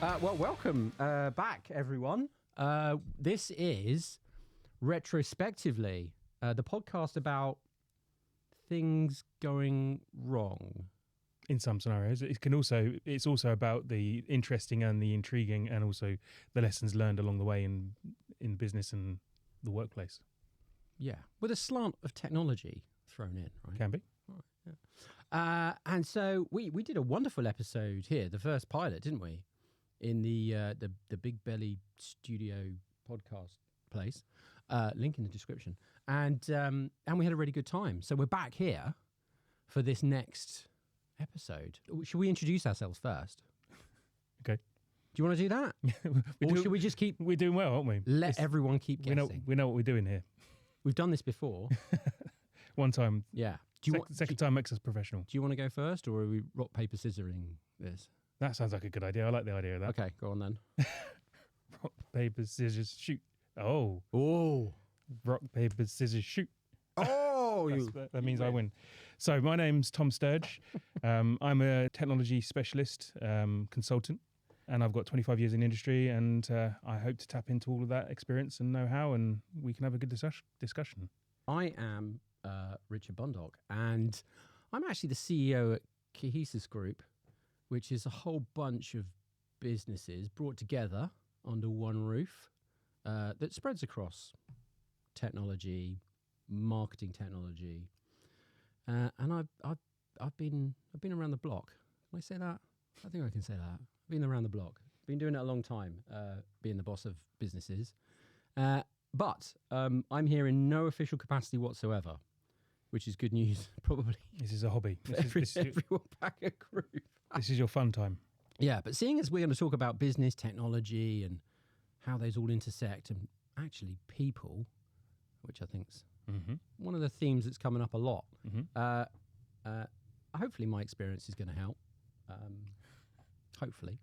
Welcome back, everyone. This is Retrospectively, the podcast about things going wrong. In some scenarios, it's also about the interesting and the intriguing, and also the lessons learned along the way in business and the workplace. Yeah, with a slant of technology thrown in, right? Can be. Right, yeah. And so we did a wonderful episode here, the first pilot, didn't we? In the Big Belly Studio podcast place, link in the description, and we had a really good time. So we're back here for this next episode. Should we introduce ourselves first? Okay. Do you want to do that? Should we just keep? We're doing well, aren't we? Let everyone keep guessing. We know what we're doing here. We've done this before. One time. Yeah. Second time makes us professional. Do you want to go first, or are we rock paper scissoring this? That sounds like a good idea. I like the idea of that. Okay, go on then. Rock paper scissors shoot. Oh. Rock paper scissors shoot. Oh, that means I win. So my name's Tom Sturge. I'm a technology specialist, consultant, and I've got 25 years in industry, and I hope to tap into all of that experience and know-how, and we can have a good discussion. I am Richard Bundock, and I'm actually the CEO at Cohesis Group, which is a whole bunch of businesses brought together under one roof that spreads across technology, marketing technology, and I've been around the block. Can I say that? I think I can say that. I've been around the block. Been doing it a long time, being the boss of businesses. But I'm here in no official capacity whatsoever, which is good news, probably. This is a hobby. Everyone back at group. This is your fun time. Yeah, but seeing as we're going to talk about business, technology, and how those all intersect, and actually people, which I think's one of the themes that's coming up a lot. Hopefully my experience is going to help. Hopefully.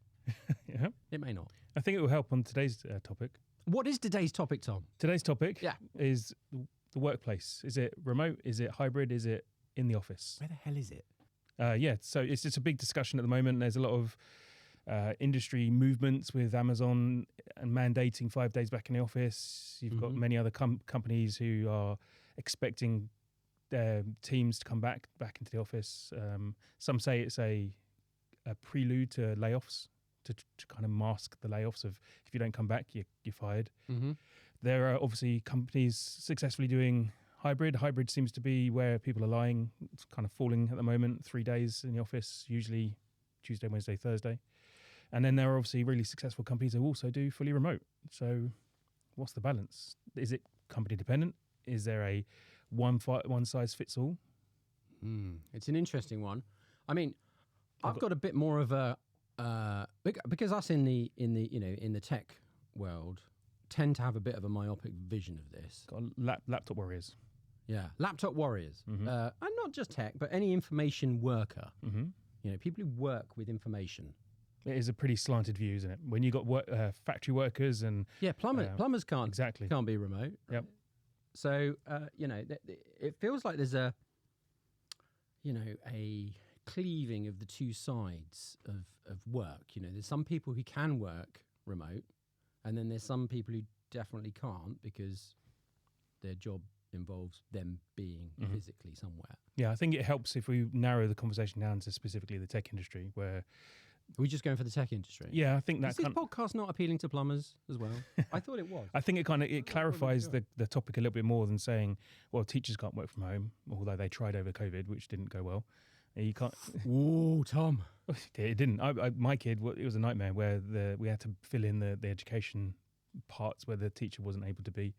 Yeah. It may not. I think it will help on today's topic. What is today's topic, Tom? Today's topic is the workplace. Is it remote? Is it hybrid? Is it in the office? Where the hell is it? So it's just a big discussion at the moment. There's a lot of industry movements with Amazon and mandating 5 days back in the office. You've got many other companies who are expecting their teams to come back into the office. Some say it's a prelude to layoffs, to kind of mask the layoffs of if you don't come back, you're fired. There are obviously companies successfully doing hybrid. Hybrid seems to be where people are lying. It's kind of falling at the moment. 3 days in the office, usually Tuesday, Wednesday, Thursday. And then there are obviously really successful companies who also do fully remote. So what's the balance? Is it company dependent? Is there a one size fits all? It's an interesting one. I mean, I've got a bit more of a because us in the tech world tend to have a bit of a myopic vision of this. Got laptop warriors. Yeah, laptop warriors, and not just tech, but any information worker. People who work with information. It is a pretty slanted view, isn't it? When you got factory workers and plumbers can't be remote. Right? Yep. So it feels like there's a cleaving of the two sides of work. There's some people who can work remote, and then there's some people who definitely can't because their job involves them being physically somewhere. Yeah, I think it helps if we narrow the conversation down to specifically the tech industry, where... Are we just going for the tech industry? Yeah, I think that... Is this podcast not appealing to plumbers as well? I thought it was. I think it clarifies the topic a little bit more than saying, well, teachers can't work from home, although they tried over COVID, which didn't go well. You can't... Ooh, Tom. It didn't. My kid, it was a nightmare where we had to fill in the education parts where the teacher wasn't able to be.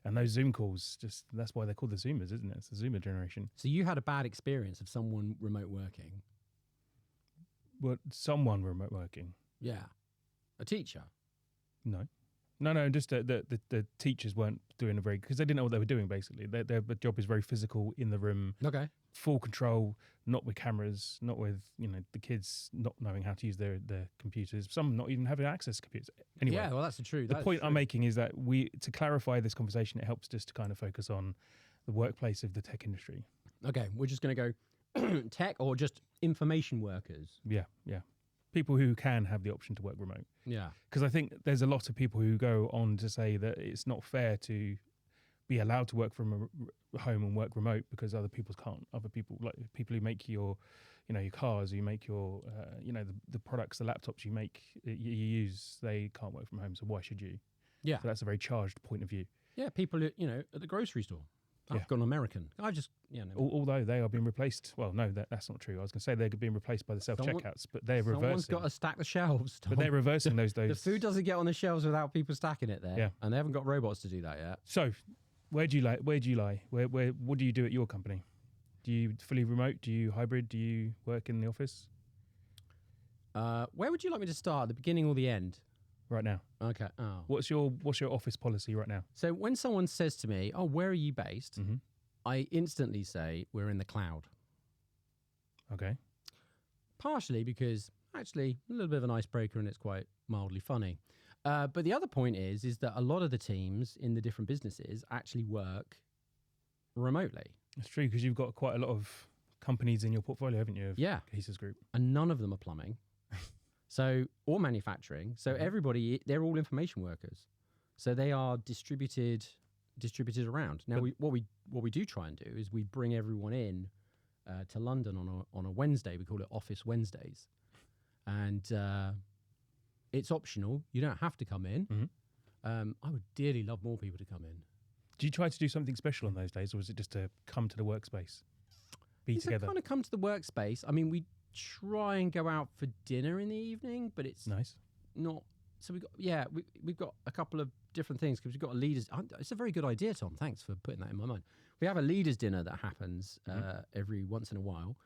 And those Zoom calls, that's why they're called the Zoomers, isn't it? It's the Zoomer generation. So you had a bad experience of someone remote working? Well, someone remote working. Yeah. A teacher? No, just the teachers weren't doing a very... Because they didn't know what they were doing, basically. Their job is very physical, in the room. Okay. Full control, not with cameras, not with, the kids not knowing how to use their computers. Some not even having access to computers. Anyway. Yeah, well, that's the truth. The point I'm making is that to clarify this conversation, it helps just to kind of focus on the workplace of the tech industry. Okay, we're just going to go tech or just information workers. Yeah. people who can have the option to work remote. Yeah. Because I think there's a lot of people who go on to say that it's not fair to be allowed to work from home and work remote because other people can't. Other people, like people who make your cars, you make your, the products, the laptops you make, you use, they can't work from home. So why should you? Yeah. So that's a very charged point of view. Yeah. People, at the grocery store. I've gone American. I just, Although they are being replaced. Well, no, that's not true. I was going to say they're being replaced by the self-checkouts, but they're reversing. Someone's got to stack the shelves, Tom. But they're reversing those. The food doesn't get on the shelves without people stacking it there. Yeah. And they haven't got robots to do that yet. So, where do you lie? What do you do at your company? Do you fully remote? Do you hybrid? Do you work in the office? Where would you like me to start? The beginning or the end? Right now. Okay. Oh. What's your office policy right now? So when someone says to me, "Oh, where are you based?" Mm-hmm. I instantly say we're in the cloud. Okay. Partially because actually a little bit of an icebreaker and it's quite mildly funny. But the other point is that a lot of the teams in the different businesses actually work remotely. It's true because you've got quite a lot of companies in your portfolio, haven't you? Of Yeah. Cohesive Group. And none of them are plumbing. Or manufacturing. So everybody, they're all information workers. So they are distributed around. Now, what we do try and do is we bring everyone in to London on a Wednesday. We call it Office Wednesdays. And it's optional. You don't have to come in. Mm-hmm. I would dearly love more people to come in. Do you try to do something special on those days, or is it just to come to the workspace, be together? Kind of come to the workspace. I mean, we try and go out for dinner in the evening, but it's nice. Not. So we've got a couple of different things because we've got a leaders. It's a very good idea, Tom. Thanks for putting that in my mind. We have a leaders dinner that happens every once in a while,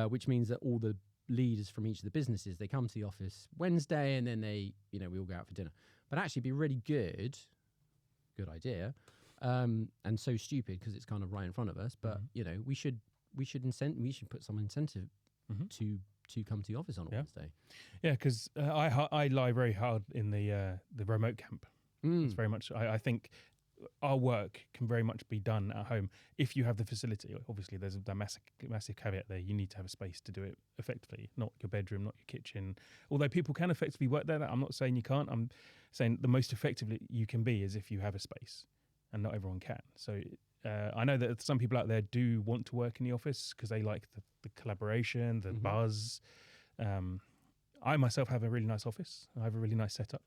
which means that all the leaders from each of the businesses, they come to the office Wednesday and then we all go out for dinner. But actually, it'd be really good idea, and so stupid because it's kind of right in front of us. But we should put some incentive to come to the office on a Wednesday. Yeah, because I lie very hard in the remote camp. It's very much. I think our work can very much be done at home if you have the facility. Obviously, there's a massive caveat there. You need to have a space to do it effectively, not your bedroom, not your kitchen. Although people can effectively work there. I'm not saying you can't. I'm saying the most effectively you can be is if you have a space, and not everyone can. So I know that some people out there do want to work in the office because they like the collaboration, the buzz. I myself have a really nice office. I have a really nice setup.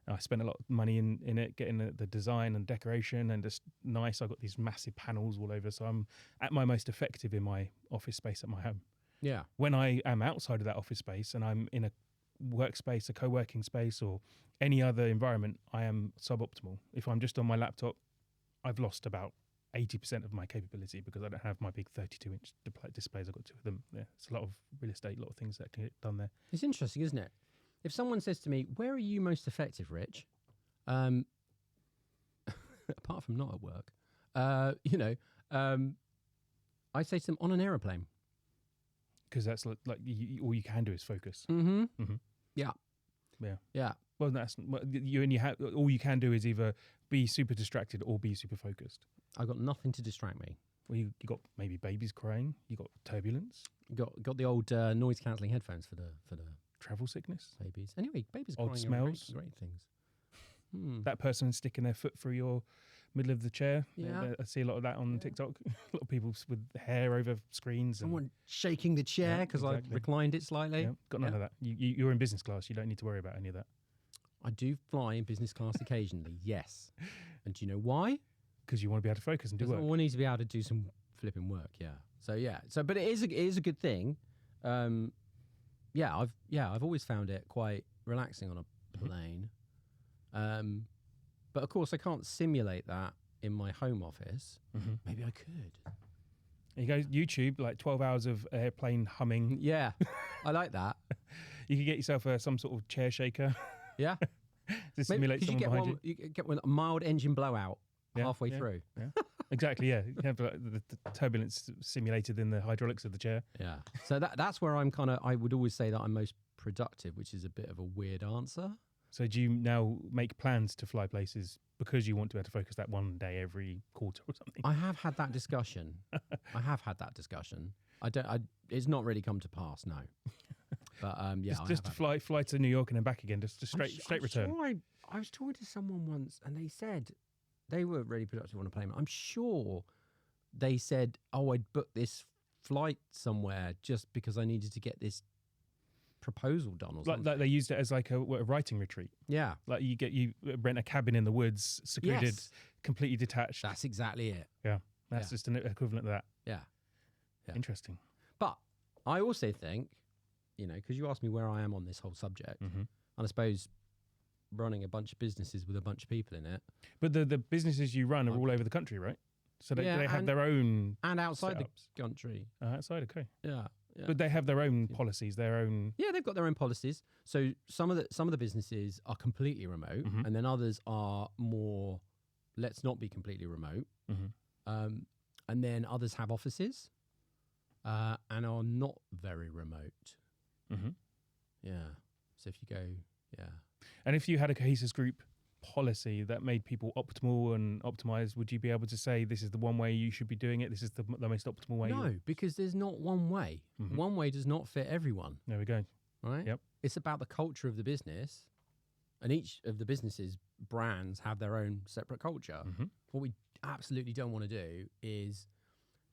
I spent a lot of money in it, getting the design and decoration, and just nice. I've got these massive panels all over, so I'm at my most effective in my office space at my home. Yeah. When I am outside of that office space and I'm in a workspace, a co-working space, or any other environment, I am suboptimal. If I'm just on my laptop, I've lost about 80% of my capability because I don't have my big 32-inch displays. I've got two of them. Yeah, it's a lot of real estate, a lot of things that can get done there. It's interesting, isn't it? If someone says to me, "Where are you most effective, Rich?" Apart from not at work, I say to them, on an aeroplane. Because that's like all you can do is focus. Mm-hmm. Yeah. Well, all you can do is either be super distracted or be super focused. I've got nothing to distract me. Well, you got maybe babies crying. You got turbulence. Got the old noise cancelling headphones for the travel sickness. Babies. Anyway, babies old crying smells. are great things. That person sticking their foot through your middle of the chair. Yeah. I see a lot of that on TikTok. A lot of people with hair over screens. Someone shaking the chair because I reclined it slightly. Yeah, got none of that. You're in business class. You don't need to worry about any of that. I do fly in business class occasionally, yes. And do you know why? Because you want to be able to focus and do work. I need to be able to do some flipping work, yeah. So, but it is a good thing. I've always found it quite relaxing on a plane. But of course, I can't simulate that in my home office. Maybe I could. You go YouTube, like 12 hours of airplane humming. Yeah, I like that. You could get yourself some sort of chair shaker. Yeah. To simulate someone behind you. You get a mild engine blowout halfway through. Yeah. Exactly, yeah. You have the turbulence simulated in the hydraulics of the chair. Yeah. So that's where I would always say that I'm most productive, which is a bit of a weird answer. So do you now make plans to fly places because you want to be able to focus that one day every quarter or something? I have had that discussion. It's not really come to pass, no. But yeah, just to fly to New York and then back again, just straight return. Sure I was talking to someone once, and they said they were really productive on a plane. I'm sure they said, "Oh, I'd booked this flight somewhere just because I needed to get this proposal done or something." Like they used it as like a writing retreat. Yeah, like you rent a cabin in the woods, secluded, completely detached. That's exactly it. Yeah, that's just an equivalent of that. Yeah. Interesting. But I also think, because you asked me where I am on this whole subject, Mm-hmm. and I suppose running a bunch of businesses with a bunch of people in it. But the businesses you run are all over the country, right? So they have their own and outside setups. the country. Outside, okay. Yeah. But they have their own policies, their own. Yeah, they've got their own policies. So some of the businesses are completely remote, Mm-hmm. and then others are more, let's not be completely remote. Mm-hmm. And then others have offices, and are not very remote. Mm-hmm. Yeah. So if you go, And if you had a cohesive group policy that made people optimal and optimized, would you be able to say this is the one way you should be doing it? This is the most optimal way? No, because there's not one way. Mm-hmm. One way does not fit everyone. There we go. Right? Yep. It's about the culture of the business, and each of the businesses' brands have their own separate culture. Mm-hmm. What we absolutely don't want to do is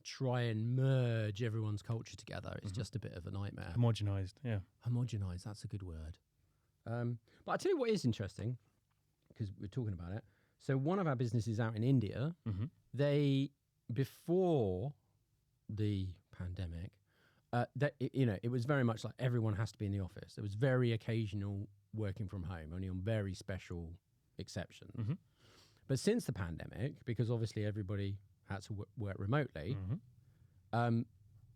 try and merge everyone's culture together. It's just a bit of a nightmare. Homogenized, yeah. Homogenized, that's a good word. But I'll tell you what is interesting, because we're talking about it. So one of our businesses out in India, Mm-hmm. they, before the pandemic, it was very much like everyone has to be in the office. There was very occasional working from home, only on very special exceptions. Mm-hmm. But since the pandemic, because obviously everybody had to work remotely, Mm-hmm.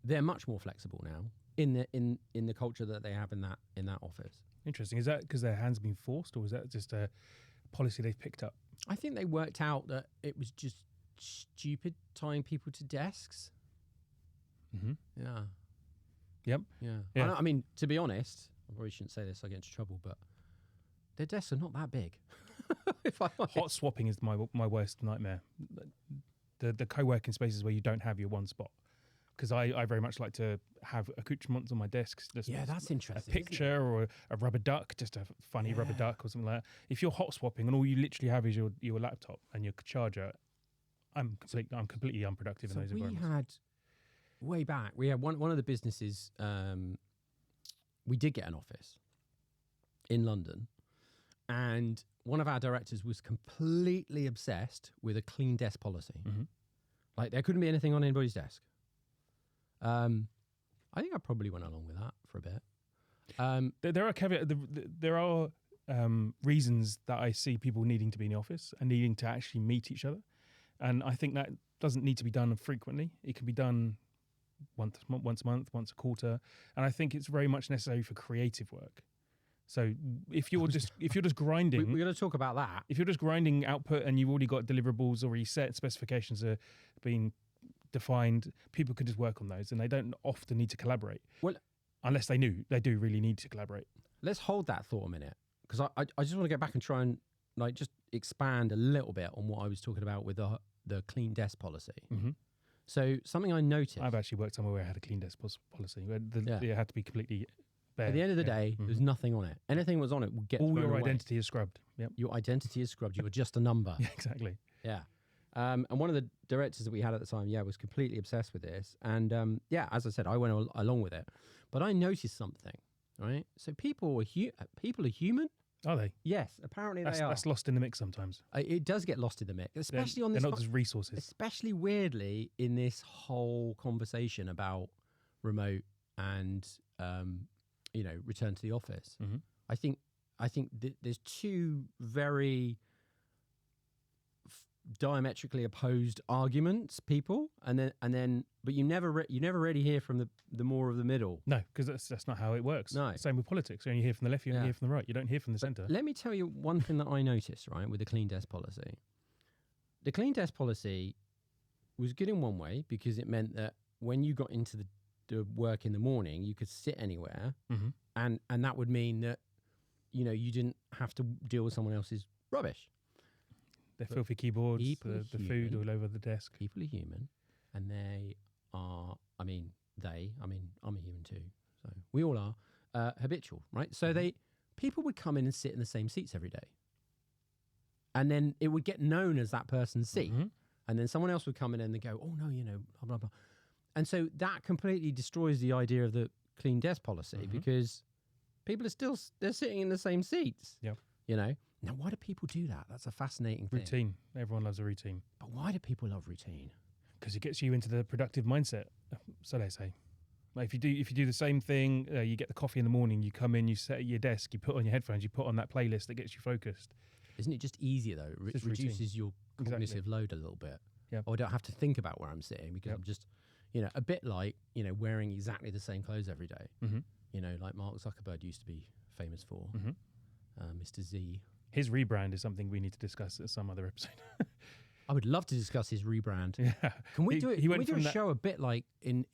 They're much more flexible now in the culture that they have in that office. Interesting. Is that because their hands been forced, or is that just a policy they've picked up? I think they worked out that it was just stupid tying people to desks. Mm-hmm. Yeah. Yep. Yeah. I mean, to be honest, I probably shouldn't say this, I get into trouble, but their desks are not that big. Hot swapping is my worst nightmare. The co-working spaces where you don't have your one spot. Because I very much like to have accoutrements on my desks. That's interesting. A picture or a rubber duck, just a funny rubber duck or something like that. If you're hot swapping and all you literally have is your laptop and your charger, I'm completely unproductive in those environments. Way back, we had one of the businesses, we did get an office in London, and one of our directors was completely obsessed with a clean desk policy. Mm-hmm. Like there couldn't be anything on anybody's desk. I think I probably went along with that for a bit. There are caveats. There are reasons that I see people needing to be in the office and needing to actually meet each other, and I think that doesn't need to be done frequently. It can be done once a month, once a quarter, and I think it's very much necessary for creative work. So if you're just grinding, we're going to talk about that. If you're just grinding output and you've already got deliverables already set, specifications are being defined, people can just work on those, and they don't often need to collaborate. Well, unless they do really need to collaborate. Let's hold that thought a minute, because I just want to go back and try and just expand a little bit on what I was talking about with the clean desk policy. Mm-hmm. So something I noticed. I've actually worked somewhere where I had a clean desk policy. Where it had to be completely bare. At the end of the day, there's nothing on it. Anything that was on it would get all thrown your away. identity is scrubbed. Yep. Your identity is scrubbed. You were just a number. Yeah, exactly. Yeah. And one of the directors that we had at the time, was completely obsessed with this. And as I said, I went along with it. But I noticed something, right? So people are human. Are they? Yes, apparently they are. That's lost in the mix sometimes. It does get lost in the mix, especially on this. They're not just resources. Especially weirdly in this whole conversation about remote and return to the office. Mm-hmm. I think there's two very diametrically opposed arguments, people, and then but you never really hear from the more of the middle. No, because that's not how it works. No. Same with politics. You only hear from the left, you only hear from the right. You don't hear from the centre. Let me tell you one thing that I noticed, right, with the clean desk policy. The clean desk policy was good in one way, because it meant that when you got into the work in the morning, you could sit anywhere, mm-hmm. and that would mean that you didn't have to deal with someone else's rubbish. Their filthy keyboards, the food all over the desk. People are human, and they are. I'm a human too, so we all are. habitual, right? So people would come in and sit in the same seats every day. And then it would get known as that person's seat. And then someone else would come in and they go, oh, no, blah, blah, blah. And so that completely destroys the idea of the clean desk policy because people are they're sitting in the same seats. Yep. Now, why do people do that? That's a fascinating thing. Routine. Everyone loves a routine. But why do people love routine? Because it gets you into the productive mindset, so they say. Like if you do the same thing, you get the coffee in the morning, you come in, you sit at your desk, you put on your headphones, you put on that playlist that gets you focused. Isn't it just easier, though? It reduces your cognitive load a little bit. Yep. Or I don't have to think about where I'm sitting because I'm just, a bit like, wearing exactly the same clothes every day. Like Mark Zuckerberg used to be famous for, Mr. Z. His rebrand is something we need to discuss at some other episode. I would love to discuss his rebrand. Yeah. Can we do it? Can we do a show a bit like in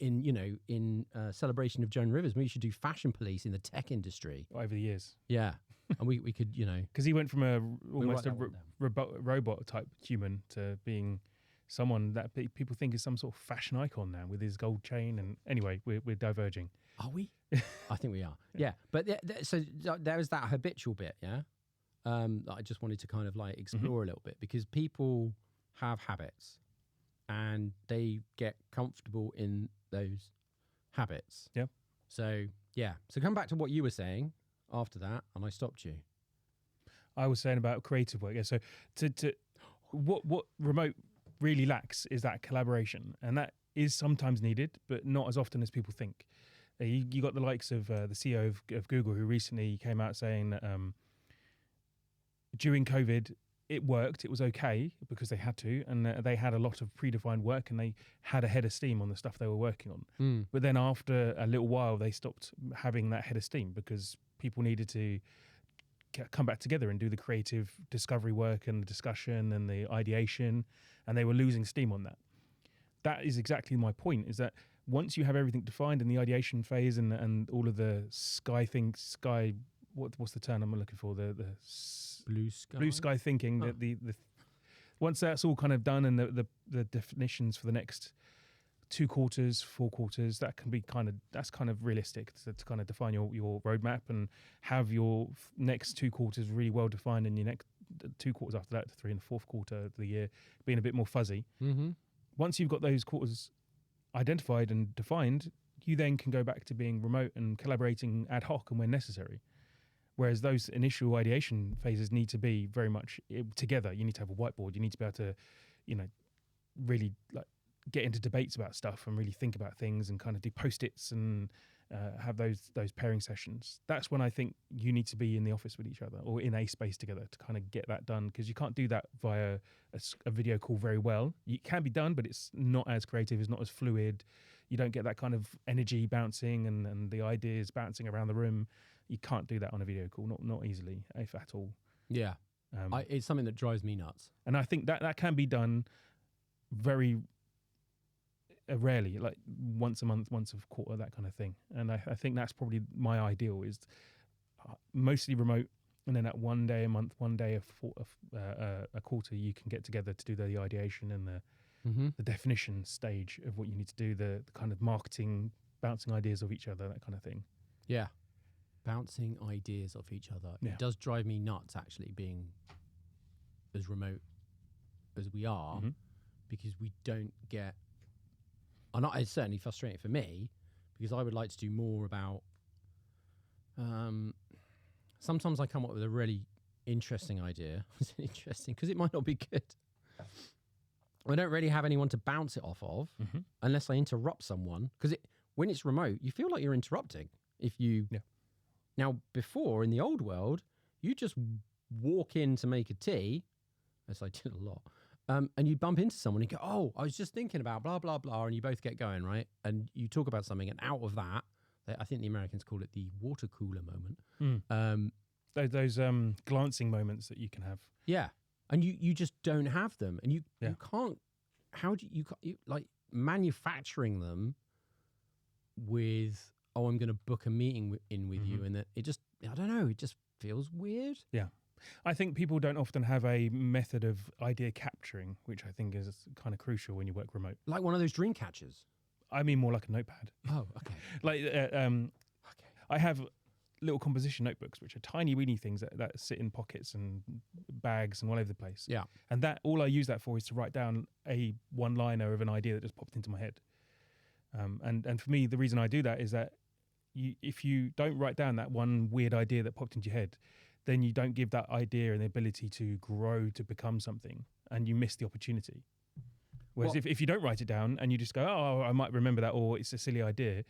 celebration of Joan Rivers? We should do fashion police in the tech industry Over the years. Yeah, and we could because he went from almost a robot type human to being someone that people think is some sort of fashion icon now with his gold chain. And anyway, we're diverging. Are we? I think we are. Yeah, but so there was that habitual bit. Yeah, that I just wanted to kind of like explore a little bit because people have habits and they get comfortable in those habits. Yeah. So come back to what you were saying after that, and I stopped you. I was saying about creative work. Yeah. So to what remote really lacks is that collaboration, and that is sometimes needed, but not as often as people think. You got the likes of the CEO of Google, who recently came out saying that during COVID, it worked. It was okay because they had to, and they had a lot of predefined work, and they had a head of steam on the stuff they were working on. But then after a little while, they stopped having that head of steam because people needed to come back together and do the creative discovery work and the discussion and the ideation, and they were losing steam on that. That is exactly my point, is that once you have everything defined in the ideation phase and all of the what's the term I'm looking for? The blue sky thinking. Oh. The once that's all kind of done and the definitions for the next 2 quarters, 4 quarters, that's kind of realistic to kind of define your roadmap and have your next 2 quarters really well defined, and your next 2 quarters after that, 3 and the 4th quarter of the year being a bit more fuzzy. Once you've got those quarters identified and defined, you then can go back to being remote and collaborating ad hoc and when necessary. Whereas those initial ideation phases need to be very much together. You need to have a whiteboard. You need to be able to, really like get into debates about stuff and really think about things and kind of do post-its and have those pairing sessions. That's when I think you need to be in the office with each other or in a space together to kind of get that done, because you can't do that via a video call very well. It can be done, but it's not as creative, it's not as fluid. You don't get that kind of energy bouncing and the ideas bouncing around the room. You can't do that on a video call, not easily, if at all. Yeah, it's something that drives me nuts. And I think that can be done very rarely, like once a month, once a quarter, that kind of thing. And I think that's probably my ideal, is mostly remote, and then at one day a month, one day a quarter, you can get together to do the ideation and the definition stage of what you need to do, the kind of marketing, bouncing ideas of each other, that kind of thing. Yeah. Bouncing ideas off each other. Yeah. It does drive me nuts, actually, being as remote as we are, because we don't get... And it's certainly frustrating for me, because I would like to do more about... sometimes I come up with a really interesting idea. It's interesting, because it might not be good. I don't really have anyone to bounce it off of, unless I interrupt someone. Because when it's remote, you feel like you're interrupting. If you... Yeah. Now, before, in the old world, you just walk in to make a tea, as I did a lot, and you bump into someone and go, oh, I was just thinking about blah, blah, blah, and you both get going, right? And you talk about something, and out of that, I think the Americans call it the water cooler moment. Those glancing moments that you can have. Yeah. And you just don't have them. And you can't, like manufacturing them with... I'm going to book a meeting with you, and that it just, I don't know, it just feels weird. Yeah. I think people don't often have a method of idea capturing, which I think is kind of crucial when you work remote. Like one of those dream catchers. I mean more like a notepad. Oh, okay. Like, I have little composition notebooks, which are tiny, weeny things that sit in pockets and bags and all over the place. Yeah. And that all I use that for is to write down a one-liner of an idea that just popped into my head. And for me, the reason I do that is that if you don't write down that one weird idea that popped into your head, then you don't give that idea an ability to grow to become something, and you miss the opportunity. Whereas if you don't write it down and you just go, oh, I might remember that, or it's a silly idea,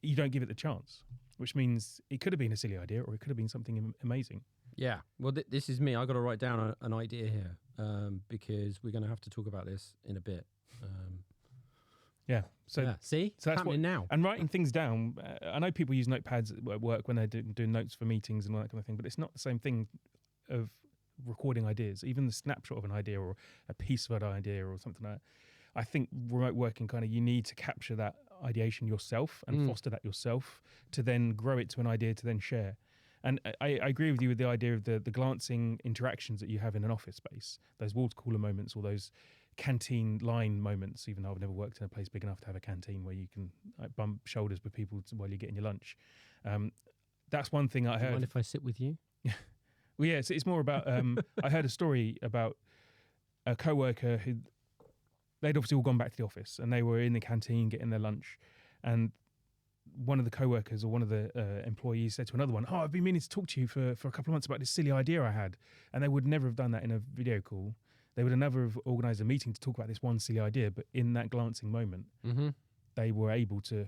you don't give it the chance, which means it could have been a silly idea or it could have been something amazing. Yeah. Well, this is me. I got to write down an idea here because we're going to have to talk about this in a bit. See, so that's happening now. And writing things down. I know people use notepads at work when they're doing notes for meetings and all that kind of thing, but it's not the same thing of recording ideas. Even the snapshot of an idea or a piece of an idea or something like that. I think remote working you need to capture that ideation yourself and foster that yourself to then grow it to an idea to then share. And I agree with you with the idea of the glancing interactions that you have in an office space, those water cooler moments or those canteen line moments, even though I've never worked in a place big enough to have a canteen where you can bump shoulders with people while you're getting your lunch. That's one thing I heard. Do you mind if I sit with you? Well, yeah, it's more about, I heard a story about a coworker who, they'd obviously all gone back to the office and they were in the canteen getting their lunch, and one of the co-workers or one of the employees said to another one, I've been meaning to talk to you for a couple of months about this silly idea I had. And they would never have done that in a video call. They would have never have organised a meeting to talk about this one silly idea, but in that glancing moment, they were able to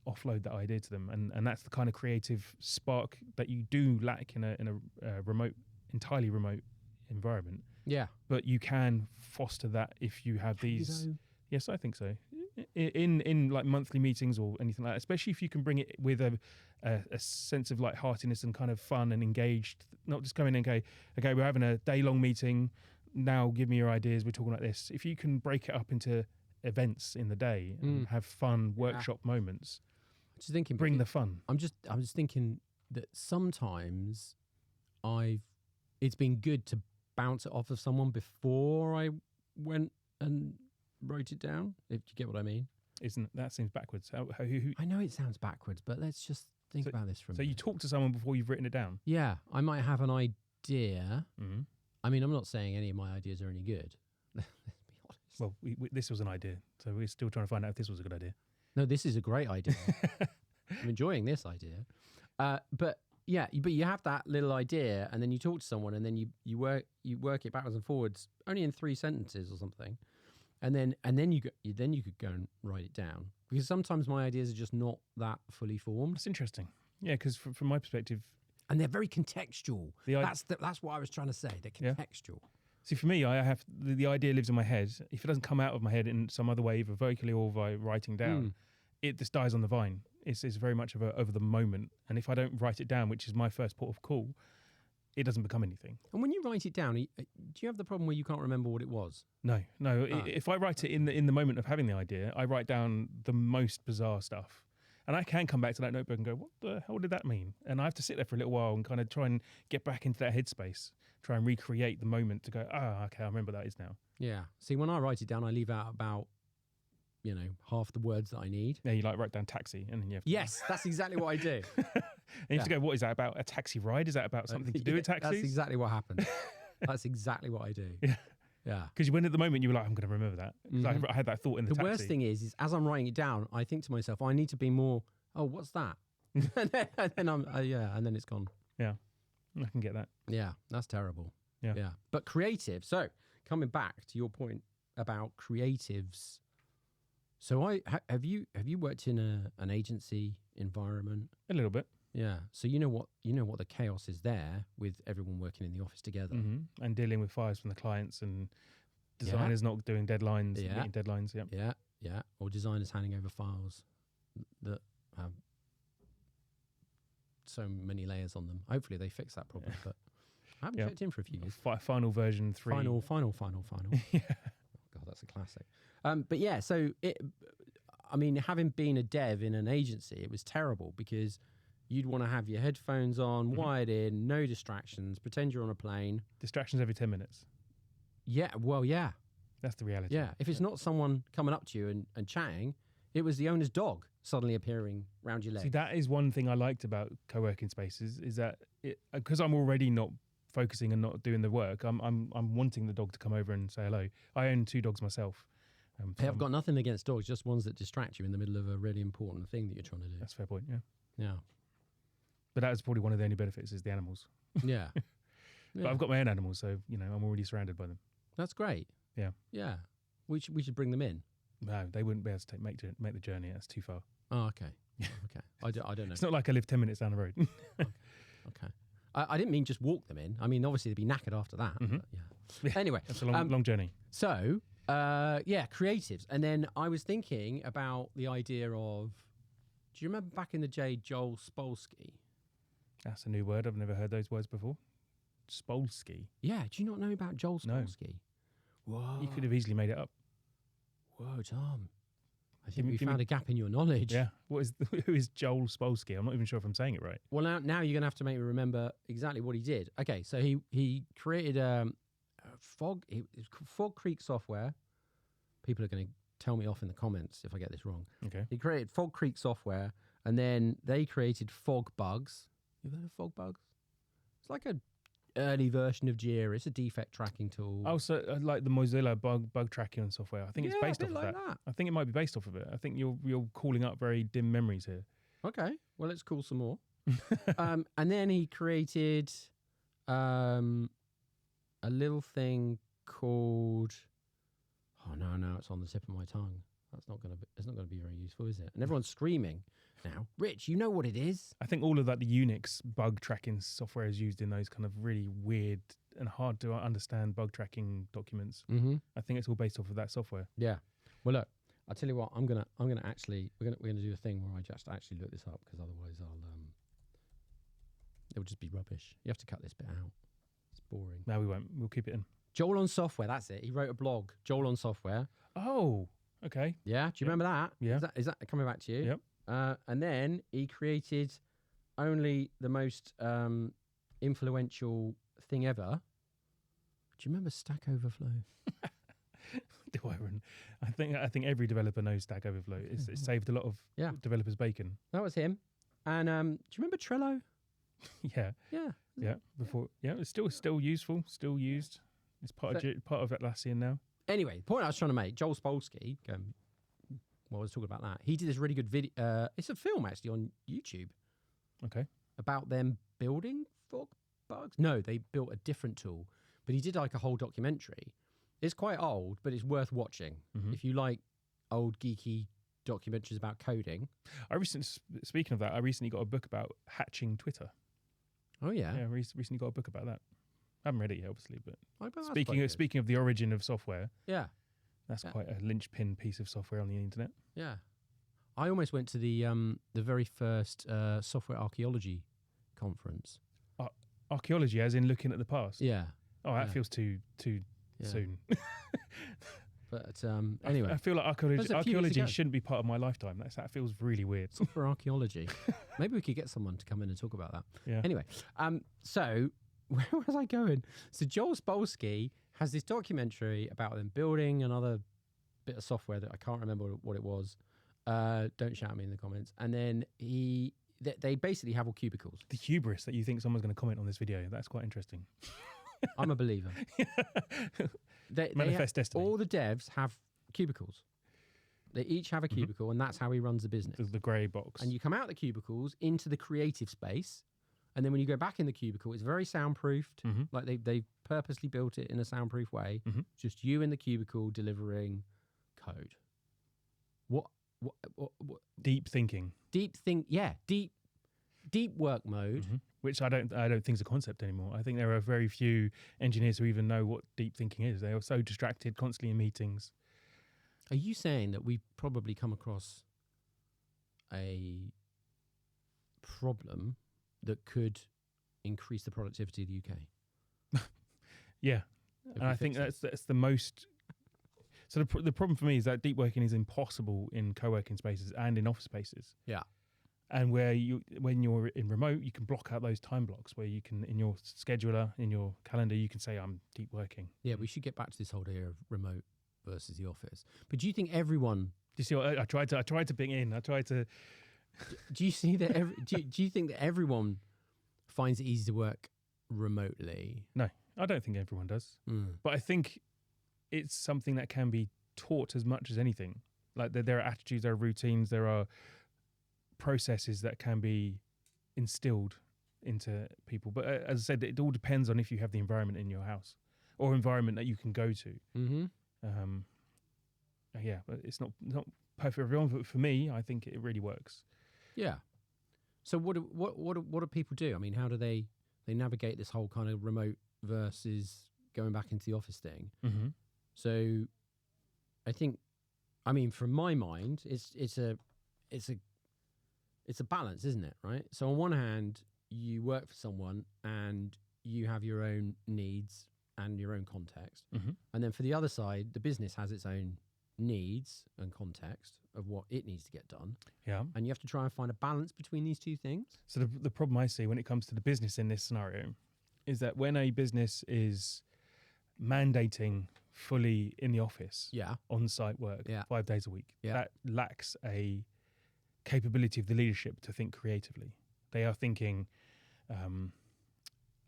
offload that idea to them. And that's the kind of creative spark that you do lack in a remote, entirely remote environment. Yeah. But you can foster that if you have these. Yes, I think so. In like monthly meetings or anything like that, especially if you can bring it with a sense of like heartiness and kind of fun and engaged, not just coming in and okay, we're having a day-long meeting, now give me your ideas, we're talking about this. If you can break it up into events in the day and have fun workshop moments, just thinking, bring the fun. I'm just thinking that sometimes it's been good to bounce it off of someone before I went and wrote it down, if you get what I mean. That seems backwards. I know it sounds backwards, but let's just think about this for a minute. So you talk to someone before you've written it down? Yeah, I might have an idea. I mean, I'm not saying any of my ideas are any good. Let's be honest. Well, this was an idea, so we're still trying to find out if this was a good idea. No, this is a great idea. I'm enjoying this idea. But you have that little idea, and then you talk to someone, and then you work it backwards and forwards, only in 3 sentences or something, and then you could go and write it down, because sometimes my ideas are just not that fully formed. That's interesting. Yeah, because from my perspective, and they're very contextual. That's what I was trying to say. They're contextual. Yeah. See, for me, I have the idea lives in my head. If it doesn't come out of my head in some other way, either vocally or by writing down, it just dies on the vine. It's very much of over the moment. And if I don't write it down, which is my first port of call, it doesn't become anything. And when you write it down, do you have the problem where you can't remember what it was? No. If I write it in the moment of having the idea, I write down the most bizarre stuff. And I can come back to that notebook and go, what the hell did that mean? And I have to sit there for a little while and kind of try and get back into that headspace, try and recreate the moment to go, okay, I remember that is now. Yeah. See, when I write it down, I leave out about, half the words that I need. Yeah, you write down taxi and then you have to... Yes, that's exactly what I do. And you have to go, what is that about? A taxi ride? Is that about something to do with taxis? That's exactly what happened. That's exactly what I do. Yeah. Because when at the moment you were like, I'm going to remember that. Mm-hmm. I had that thought in the taxi. The worst thing is as I'm writing it down, I think to myself, I need to be more, what's that? and then it's gone. Yeah, I can get that. Yeah, that's terrible. Yeah. But creative. So coming back to your point about creatives. So have you worked in an agency environment? A little bit. Yeah. So you know what the chaos is there with everyone working in the office together. Mm-hmm. And dealing with fires from the clients and designers not doing deadlines, meeting deadlines. Yeah. Or designers handing over files that have so many layers on them. Hopefully they fix that problem, but I haven't checked in for a few years. Final version 3. Final. Yeah. Oh God, that's a classic. But yeah, so having been a dev in an agency, it was terrible because you'd want to have your headphones on, wired in, no distractions, pretend you're on a plane. Distractions every 10 minutes. Yeah, well, yeah. That's the reality. Yeah, if it's not someone coming up to you and chatting, it was the owner's dog. suddenly appearing round your leg. See, that is one thing I liked about co-working spaces is that because I'm already not focusing and not doing the work, I'm wanting the dog to come over and say hello. I own 2 dogs myself. Hey, I've got nothing against dogs, just ones that distract you in the middle of a really important thing that you're trying to do. That's a fair point, yeah. Yeah. But that is probably one of the only benefits is the animals. Yeah. But I've got my own animals, so, I'm already surrounded by them. That's great. Yeah. Yeah. We should bring them in. No, they wouldn't be able to make the journey. That's too far. Oh, okay. Okay. I don't know. It's not like I live 10 minutes down the road. Okay. I didn't mean just walk them in. I mean, obviously they'd be knackered after that. Mm-hmm. But yeah. Anyway. That's a long journey. So, creatives. And then I was thinking about the idea of, do you remember back in the day, Joel Spolsky? That's a new word. I've never heard those words before. Spolsky. Yeah. Do you not know about Joel No. Spolsky? Whoa. You could have easily made it up. Whoa, Tom. I think we found a gap in your knowledge. Yeah. Who is Joel Spolsky? I'm not even sure if I'm saying it right. Well, now you're going to have to make me remember exactly what he did. Okay, so he created Fog Creek software. People are going to tell me off in the comments if I get this wrong. Okay. He created Fog Creek software, and then they created Fog Bugs. You've heard of Fog Bugs? It's like a early version of Jira. It's a defect tracking tool. Oh, so like the Mozilla bug tracking software. I think it's based a off bit of like that. I think it might be based off of it. I think you're calling up very dim memories here. Okay, well, let's call some more. And then he created a little thing called. Oh no, it's on the tip of my tongue. It's not going to be very useful, is it? And everyone's screaming now. Rich, you know what it is? I think all of that, the Unix bug tracking software is used in those kind of really weird and hard to understand bug tracking documents. Mm-hmm. I think it's all based off of that software. Yeah. Well, look, I'll tell you what. I'm gonna actually we're gonna do a thing where I just actually look this up because otherwise it'll just be rubbish. You have to cut this bit out. It's boring. No, we won't. We'll keep it in. Joel on Software. That's it. He wrote a blog. Joel on Software. Oh, okay. Yeah. Do you remember that? Yeah. Is that coming back to you? Yep. And then he created only the most influential thing ever. Do you remember Stack Overflow? Do I think every developer knows Stack Overflow. It saved a lot of developers' bacon. That was him. And do you remember Trello? Yeah. Yeah. Yeah. Before. Yeah. It's still useful. Still used. It's part of Atlassian now. Anyway, the point I was trying to make, Joel Spolsky. I was talking about that. He did this really good video. It's a film actually on YouTube. Okay. About them building Fog Bugs. No, they built a different tool, but he did like a whole documentary. It's quite old, but it's worth watching if you like old geeky documentaries about coding. Speaking of that, I recently got a book about hatching Twitter. Oh yeah. Yeah, recently got a book about that. I haven't read it yet, obviously, but speaking of the origin of software, that's quite a linchpin piece of software on the internet. Yeah, I almost went to the very first software archaeology conference. Archaeology, as in looking at the past. Yeah. Oh, that feels too soon. But anyway, I feel like archaeology shouldn't be part of my lifetime. That feels really weird. Software archaeology. Maybe we could get someone to come in and talk about that. Yeah. Anyway, so where was I going? So Joel Spolsky has this documentary about them building another bit of software that I can't remember what it was. Don't shout at me in the comments. And then they basically have all cubicles. The hubris that you think someone's going to comment on this video, that's quite interesting. I'm a believer. Manifest destiny. All the devs have cubicles. They each have a cubicle, and that's how he runs the business. The grey box. And you come out the cubicles into the creative space, and then when you go back in the cubicle, it's very soundproofed. Like they purposely built it in a soundproof way. Just you in the cubicle delivering code. What? Deep thinking. Deep work mode. Which I don't think is a concept anymore. I think there are very few engineers who even know what deep thinking is. They are so distracted, constantly in meetings. Are you saying that we've probably come across a problem that could increase the productivity of the UK? Yeah. And I think that's the most... So the problem for me is that deep working is impossible in co-working spaces and in office spaces. Yeah. And when you're in remote, you can block out those time blocks where you can, in your scheduler, in your calendar, you can say, I'm deep working. Yeah, we should get back to this whole idea of remote versus the office. But do you think everyone you see what I tried to bring in? I tried to. Do you see that? Do you think that everyone finds it easy to work remotely? No, I don't think everyone does. But I think it's something that can be taught as much as anything. Like there are attitudes, there are routines, there are processes that can be instilled into people. But as I said, it all depends on if you have the environment in your house or environment that you can go to. Mm-hmm. Yeah, but it's not perfect for everyone. But for me, I think it really works. Yeah. So what do people do? I mean, how do they navigate this whole kind of remote versus going back into the office thing? Mm-hmm. So I think, I mean, from my mind, it's a balance, isn't it? Right. So on one hand, you work for someone and you have your own needs and your own context, and then for the other side, the business has its own needs and context of what it needs to get done. Yeah. And you have to try and find a balance between these two things. So the problem I see when it comes to the business in this scenario is that when a business is mandating fully in the office, on-site work, 5 days a week, that lacks a capability of the leadership to think creatively. They are thinking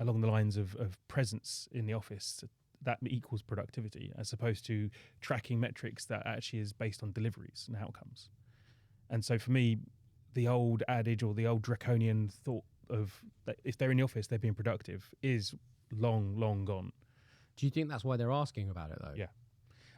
along the lines of presence in the office. That equals productivity, as opposed to tracking metrics that actually is based on deliveries and outcomes. And so for me, the old adage or the old draconian thought of that if they're in the office, they're being productive is long, long gone. Do you think that's why they're asking about it, though? Yeah.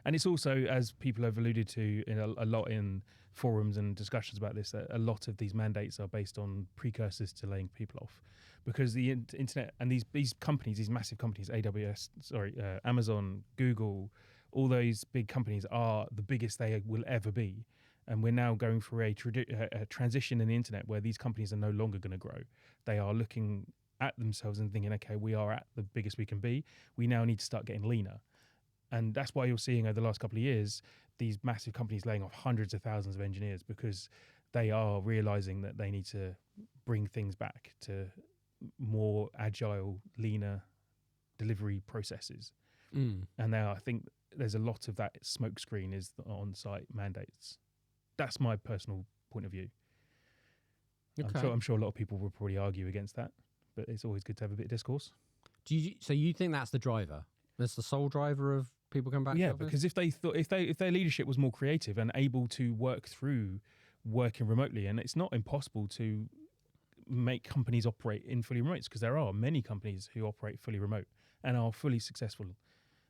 And it's also, as people have alluded to in a lot in forums and discussions about this, that a lot of these mandates are based on precursors to laying people off. Because the internet and these companies, these massive companies, Amazon, Google, all those big companies are the biggest they will ever be. And we're now going through a transition in the internet where these companies are no longer going to grow. They are looking at themselves and thinking, okay, we are at the biggest we can be. We now need to start getting leaner. And that's why you're seeing over the last couple of years, these massive companies laying off hundreds of thousands of engineers, because they are realizing that they need to bring things back to more agile, leaner delivery processes. And now I think there's a lot of that smokescreen is the on-site mandates. That's my personal point of view. Okay. I'm sure a lot of people will probably argue against that, but it's always good to have a bit of discourse. So you think that's the driver? That's the sole driver of people coming back to the office? Because if their leadership was more creative and able to work through working remotely, and it's not impossible to make companies operate in fully remote, because there are many companies who operate fully remote and are fully successful.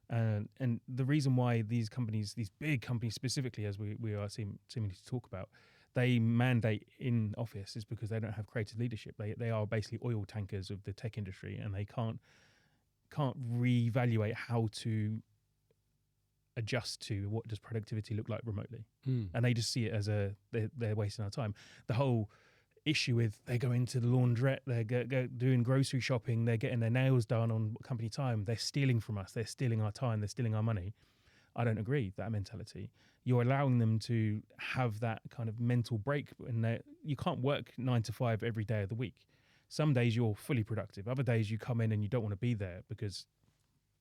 And the reason why these companies, these big companies specifically, as we are seeming to talk about, they mandate in office is because they don't have creative leadership. They are basically oil tankers of the tech industry, and they can't reevaluate how to adjust to what does productivity look like remotely. And they just see it as they're wasting our time. The whole issue with they go into the laundrette, they're go doing grocery shopping, they're getting their nails done on company time, they're stealing from us, they're stealing our time, they're stealing our money. I don't agree with that mentality. You're allowing them to have that kind of mental break, and you can't work 9 to 5 every day of the week. Some days you're fully productive. Other days you come in and you don't want to be there because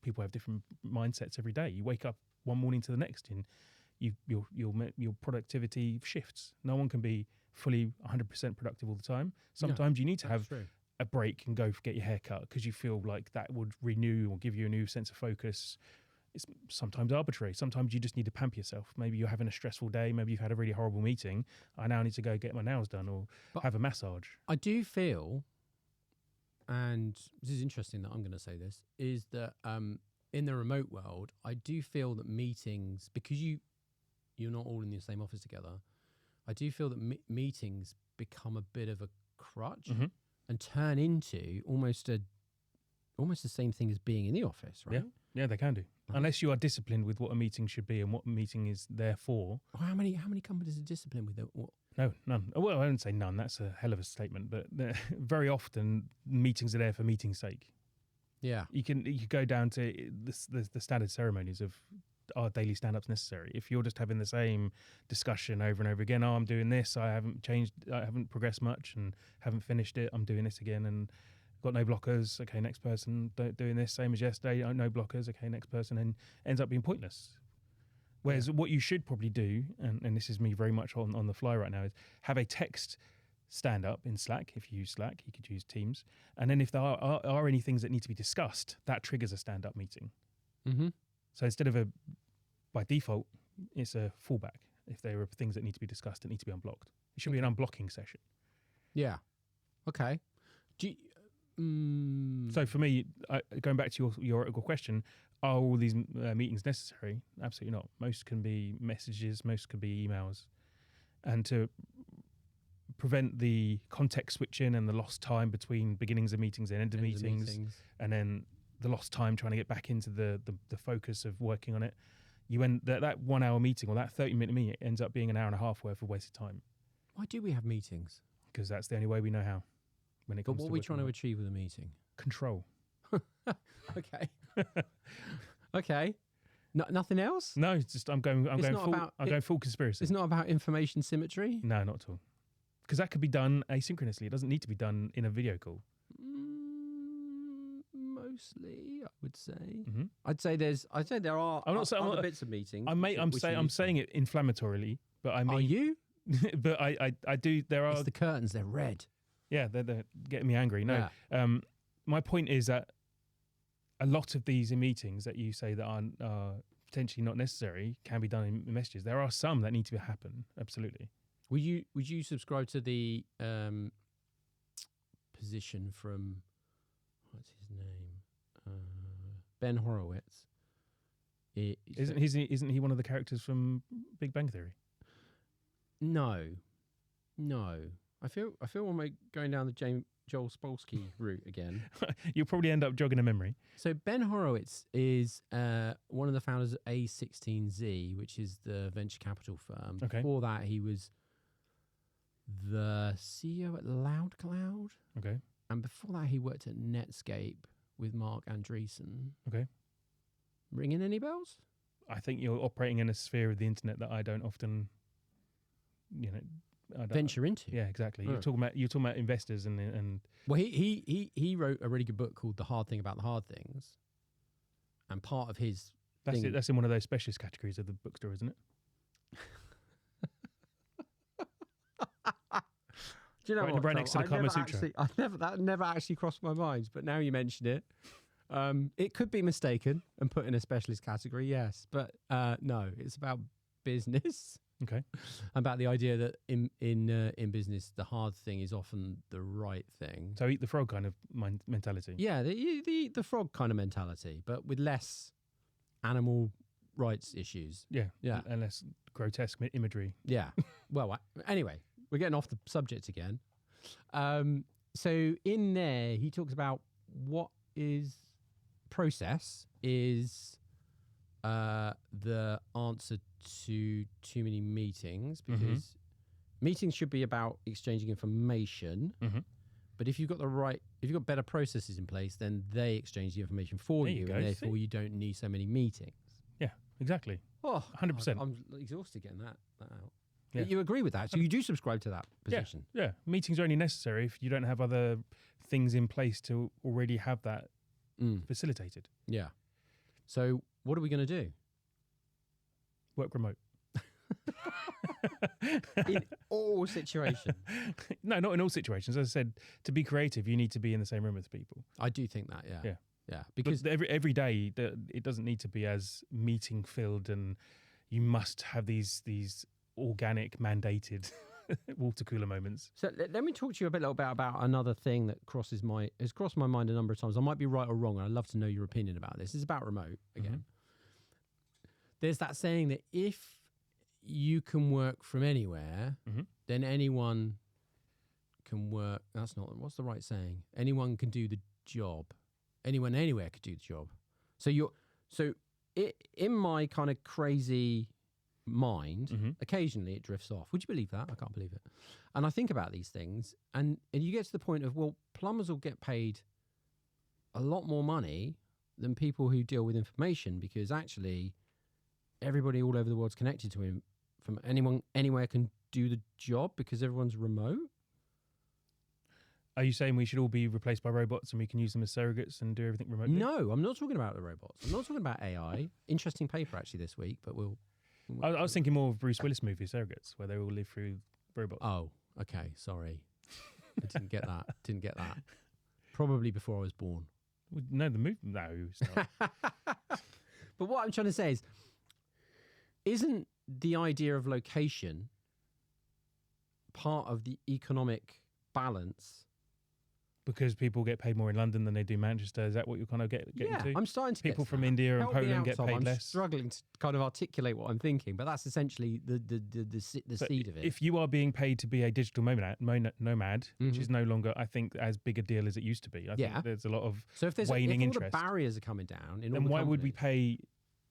people have different mindsets every day. You wake up one morning to the next and your productivity shifts. No one can be fully 100% productive all the time. Sometimes you need to have a break and go get your hair cut because you feel like that would renew or give you a new sense of focus. It's sometimes arbitrary. Sometimes you just need to pamper yourself. Maybe you're having a stressful day. Maybe you've had a really horrible meeting. I now need to go get my nails done or have a massage. I do feel, and this is interesting that I'm going to say this, is that in the remote world, I do feel that meetings, because you're not all in the same office together, I do feel that meetings become a bit of a crutch and turn into almost the same thing as being in the office, right? Yeah, they can do. Unless you are disciplined with what a meeting should be and what a meeting is there for. How many companies are disciplined with it? No, none. Well, I don't say none. That's a hell of a statement. But very often, meetings are there for meeting's sake. Yeah. You could go down to the standard ceremonies of are daily stand-ups necessary? If you're just having the same discussion over and over again, I'm doing this, I haven't changed, I haven't progressed much and haven't finished it, I'm doing this again and got no blockers, okay, next person doing this, same as yesterday, no blockers, okay, next person, and ends up being pointless. Whereas what you should probably do, and this is me very much on the fly right now, is have a text stand up in Slack. If you use Slack, you could use Teams. And then if there are any things that need to be discussed, that triggers a stand up meeting. Mm-hmm. So instead of by default, it's a fallback. If there are things that need to be discussed that need to be unblocked, it should be an unblocking session. Yeah. Okay. So for me, going back to your question, are all these meetings necessary? Absolutely not. Most can be messages, most can be emails. And to prevent the context switching and the lost time between beginnings of meetings and end of meetings, and then the lost time trying to get back into the focus of working on it, you end that 1 hour meeting or that 30-minute meeting ends up being an hour and a half worth of wasted time. Why do we have meetings? Because that's the only way we know how. When it comes but what are we trying to achieve with a meeting? Control. Okay. Okay. Nothing else? No, it's just I'm going full conspiracy. It's not about information symmetry? No, not at all. Because that could be done asynchronously. It doesn't need to be done in a video call. Mostly, I would say. Mm-hmm. I'd say there are other bits of meetings. I'm saying it inflammatorily, but I mean. Are you? But I do. There are. It's the curtains. They're red. Yeah, they're getting me angry. No, yeah. My point is that a lot of these meetings that you say that are potentially not necessary can be done in messages. There are some that need to happen. Absolutely. Would you subscribe to the position from what's his name? Ben Horowitz. Isn't he one of the characters from Big Bang Theory? No. I feel we're going down the Joel Spolsky route again. You'll probably end up jogging a memory. So Ben Horowitz is one of the founders of A16Z, which is the venture capital firm. Okay. Before that, he was the CEO at LoudCloud. Okay. And before that, he worked at Netscape with Mark Andreessen. Okay. Ringing any bells? I think you're operating in a sphere of the internet that I don't often, venture into. Yeah, exactly. You're talking about investors and. Well, he wrote a really good book called The Hard Thing About the Hard Things, and part of his that's in one of those specialist categories of the bookstore, isn't it? Do you know what? Right next to the Kama Sutra. That never actually crossed my mind, but now you mention it, it could be mistaken and put in a specialist category. Yes, but no, it's about business. Okay. About the idea that in business, the hard thing is often the right thing. So eat the frog kind of mentality. Yeah, the frog kind of mentality, but with less animal rights issues. Yeah. Yeah. And less grotesque imagery. Yeah. Well, anyway, we're getting off the subject again. So in there, he talks about what is process is the answer to too many meetings, because meetings should be about exchanging information. Mm-hmm. But if you've got better processes in place, then they exchange the information for you, and therefore you don't need so many meetings. Yeah, exactly. Oh, 100%. I'm exhausted getting that out. Yeah. You agree with that? So you do subscribe to that position? Yeah. Meetings are only necessary if you don't have other things in place to already have that facilitated. Yeah. So what are we going to do? Work remote. In all situations? No, not in all situations. As I said, to be creative, you need to be in the same room with people. I do think that, yeah. Yeah. Because but every day, it doesn't need to be as meeting filled, and you must have these organic mandated water cooler moments. So let me talk to you a little bit about another thing that has crossed my mind a number of times. I might be right or wrong, and I'd love to know your opinion about this. It's about remote again. Mm-hmm. There's that saying that if you can work from anywhere, then anyone can work. What's the right saying? Anyone can do the job. Anyone anywhere could do the job. In my kind of crazy mind, occasionally it drifts off. Would you believe that? I can't believe it. And I think about these things, and you get to the point of, well, plumbers will get paid a lot more money than people who deal with information, because actually everybody all over the world's connected to him. From anyone anywhere can do the job because everyone's remote. Are you saying we should all be replaced by robots and we can use them as surrogates and do everything remotely? No, I'm not talking about the robots. I'm not talking about AI. Interesting paper actually this week, but we'll I was thinking more of Bruce Willis movie Surrogates, where they all live through robots. Oh, okay. Sorry, I didn't get that. Didn't get that. Probably before I was born. No, the movie. No, it's not. But what I'm trying to say is, isn't the idea of location part of the economic balance? Because people get paid more in London than they do Manchester. Is that what you're kind of getting to? I'm starting to People get to from that. India and Help me Poland out, get Tom. paid I'm less. struggling to kind of articulate what I'm thinking, but that's essentially the seed of it. If you are being paid to be a digital nomad, which is no longer, I think, as big a deal as it used to be. I think there's a lot of so if waning all interest. the barriers are coming down, then why would we pay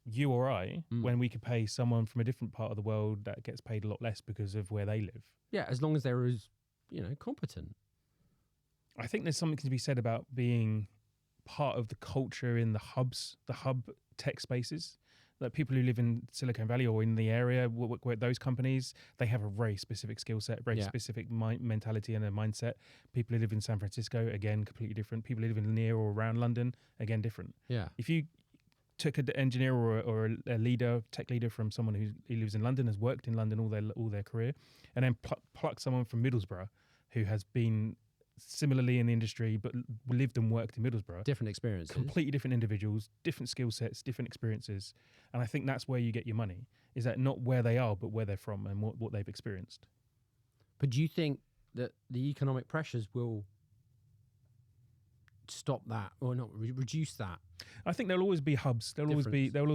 you or I when we could pay someone from a different part of the world that gets paid a lot less because of where they live? Yeah, as long as they're as competent. I think there's something to be said about being part of the culture in the hubs, the hub tech spaces. That people who live in Silicon Valley or in the area, where those companies, they have a very specific skill set, very specific mentality and a mindset. People who live in San Francisco, again, completely different. People who live in near or around London, again, different. Yeah. If you took an engineer or a leader, tech leader from someone who lives in London, has worked in London all their career, and then pluck someone from Middlesbrough who has been similarly in the industry but lived and worked in Middlesbrough, different experiences, completely different individuals, different skill sets, different experiences, and I think that's where you get your money, is that not where they are but where they're from and what they've experienced. But do you think that the economic pressures will stop that or not reduce that? I think there'll always be hubs, there'll always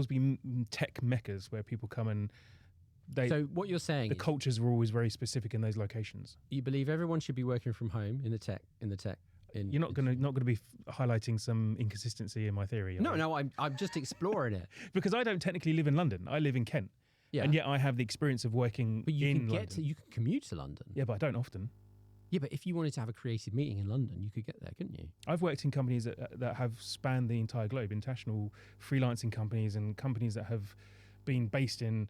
be tech meccas where people come and so what you're saying the cultures are always very specific in those locations. You believe everyone should be working from home in the tech. You're not going to be highlighting some inconsistency in my theory. No, I'm just exploring it because I don't technically live in London. I live in Kent. Yeah. And yet I have the experience of working in London. You can commute to London. Yeah, but I don't often. Yeah, but if you wanted to have a creative meeting in London, you could get there, couldn't you? I've worked in companies that have spanned the entire globe, international freelancing companies and companies that have been based in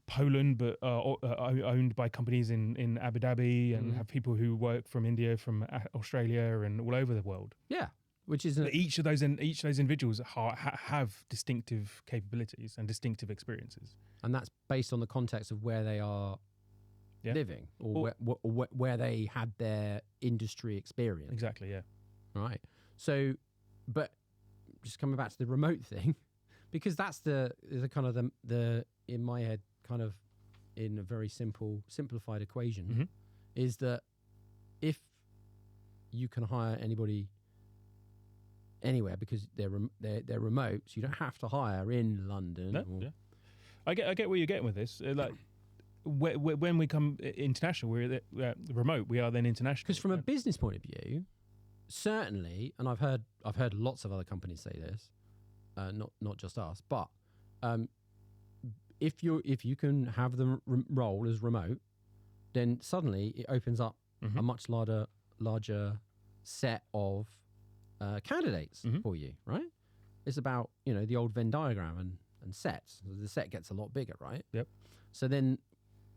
Poland but owned by companies in Abu Dhabi and have people who work from India, from Australia and all over the world. Yeah, which is each of those individuals have distinctive capabilities and distinctive experiences. And that's based on the context of where they are living or where they had their industry experience. Exactly, yeah. Right. So, but just coming back to the remote thing, because that's the kind of the in my head kind of in a very simplified equation is that if you can hire anybody anywhere because they're remote, so you don't have to hire in London. No, yeah. I get where you're getting with this. Like when we come international, we're remote. We are then international. Because from a business point of view, certainly, and I've heard lots of other companies say this, not just us, but if you can have the role as remote, then suddenly it opens up a much larger set of candidates for you, right? It's about the old Venn diagram and sets. The set gets a lot bigger, right? Yep. So then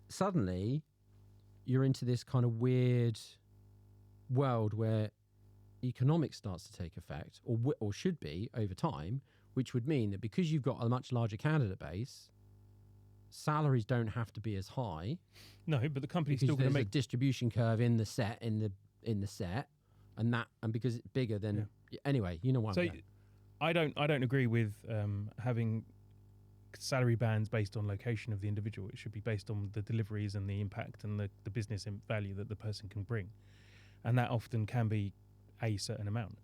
suddenly you're into this kind of weird world where economics starts to take effect, or should be over time, which would mean that because you've got a much larger candidate base, salaries don't have to be as high. No, but the company's still going to make a distribution curve in the set in the set, and because it's bigger than anyway. You know what? So I don't agree with having salary bands based on location of the individual. It should be based on the deliveries and the impact and the business value that the person can bring, and that often can be a certain amount.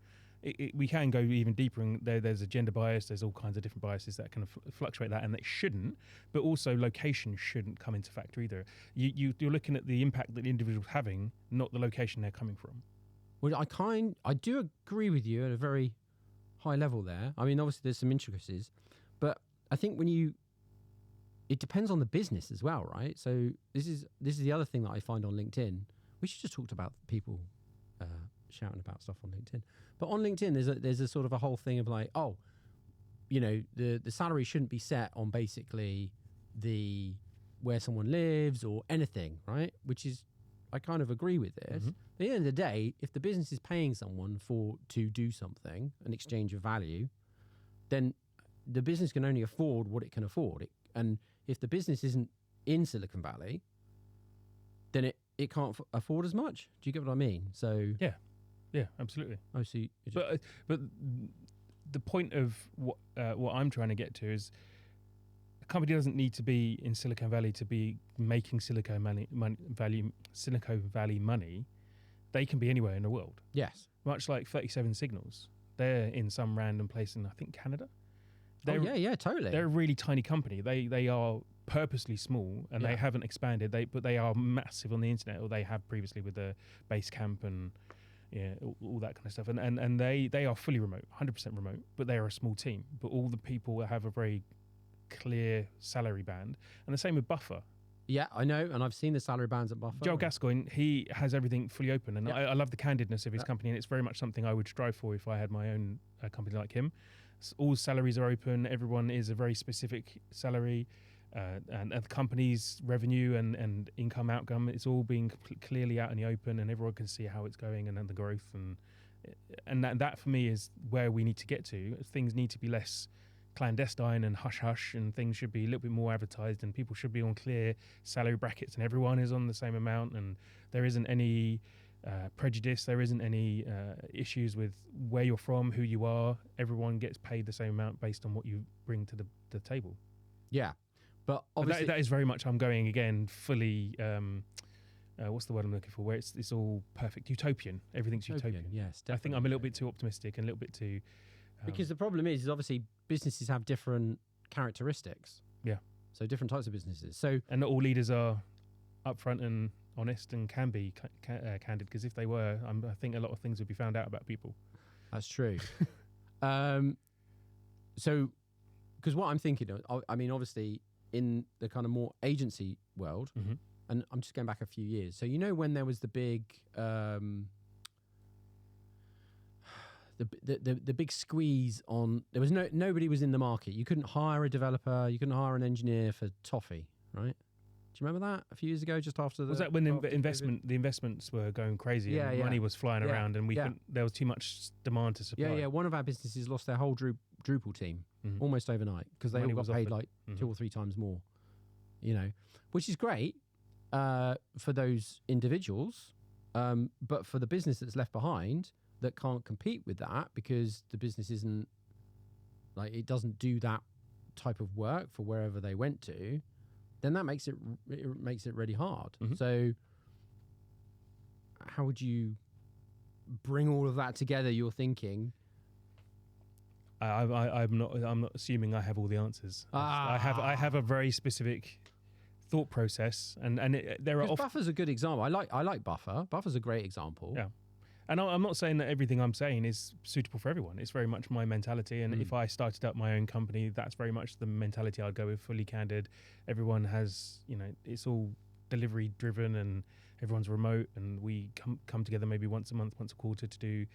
We can go even deeper, and there's a gender bias, there's all kinds of different biases that can fluctuate that, and they shouldn't, but also location shouldn't come into factor either. You're looking at the impact that the individual's having, not the location they're coming from. Well, I do agree with you at a very high level there. I mean, obviously there's some intricacies, but I think it depends on the business as well, right? So this is the other thing that I find on LinkedIn. We should just talk about people shouting about stuff on LinkedIn. But on LinkedIn, there's a sort of a whole thing of like, the salary shouldn't be set on basically where someone lives or anything, right? Which is, I kind of agree with this. At the end of the day, if the business is paying someone to do something, an exchange of value, then the business can only afford what it can afford. And if the business isn't in Silicon Valley, then it can't afford as much. Do you get what I mean? So yeah, absolutely. I see. But the point of what I'm trying to get to is a company doesn't need to be in Silicon Valley to be making Silicon Valley money. They can be anywhere in the world. Yes. Much like 37 Signals. They're in some random place in, I think, Canada. Totally. They're a really tiny company. They are purposely small, and they haven't expanded. But they are massive on the internet, or they have previously with the Basecamp and all that kind of stuff. And they are fully remote, 100% remote, but they are a small team. But all the people have a very clear salary band. And the same with Buffer. Yeah, I know, and I've seen the salary bands at Buffer. Joel Gascoigne, he has everything fully open, and I love the candidness of his company, and it's very much something I would strive for if I had my own company like him. All salaries are open. Everyone is a very specific salary, and the company's revenue and income outcome. It's all being clearly out in the open, and everyone can see how it's going and the growth, and that for me is where we need to get to. Things need to be less clandestine and hush hush, and things should be a little bit more advertised, and people should be on clear salary brackets, and everyone is on the same amount, and there isn't any prejudice, there isn't any issues with where you're from, who you are. Everyone gets paid the same amount based on what you bring to the table. Yeah, but obviously that is very much, I'm going again fully what's the word I'm looking for, where it's all perfect, utopian. Everything's utopian. Yes, definitely. I think I'm a little bit too optimistic and a little bit too because the problem is obviously businesses have different characteristics. Yeah. So different types of businesses. So and not all leaders are upfront and honest and can be candid, because if they were, I think a lot of things would be found out about people. That's true. So, because what I'm thinking of, I mean, obviously in the kind of more agency world, and I'm just going back a few years. So when there was the big the big squeeze on, there was nobody was in the market. You couldn't hire a developer, you couldn't hire an engineer for toffee, right? Do you remember that a few years ago, just after the... Was that when the investments were going crazy and money was flying around and there was too much demand to supply? Yeah. One of our businesses lost their whole Drupal team almost overnight because they all got paid like 2 or 3 times more, which is great for those individuals. But for the business that's left behind that can't compete with that because the business isn't, like, it doesn't do that type of work for wherever they went to, then that makes it really hard. So how would you bring all of that together, you're thinking? I'm not assuming I have all the answers. I have a very specific thought process, and there are Buffer's a good example. I like Buffer. Buffer's a great example. Yeah. And I'm not saying that everything I'm saying is suitable for everyone. It's very much my mentality. And if I started up my own company, that's very much the mentality I'd go with, fully candid. Everyone has, it's all delivery driven and everyone's remote. And we come together maybe once a month, once a quarter to do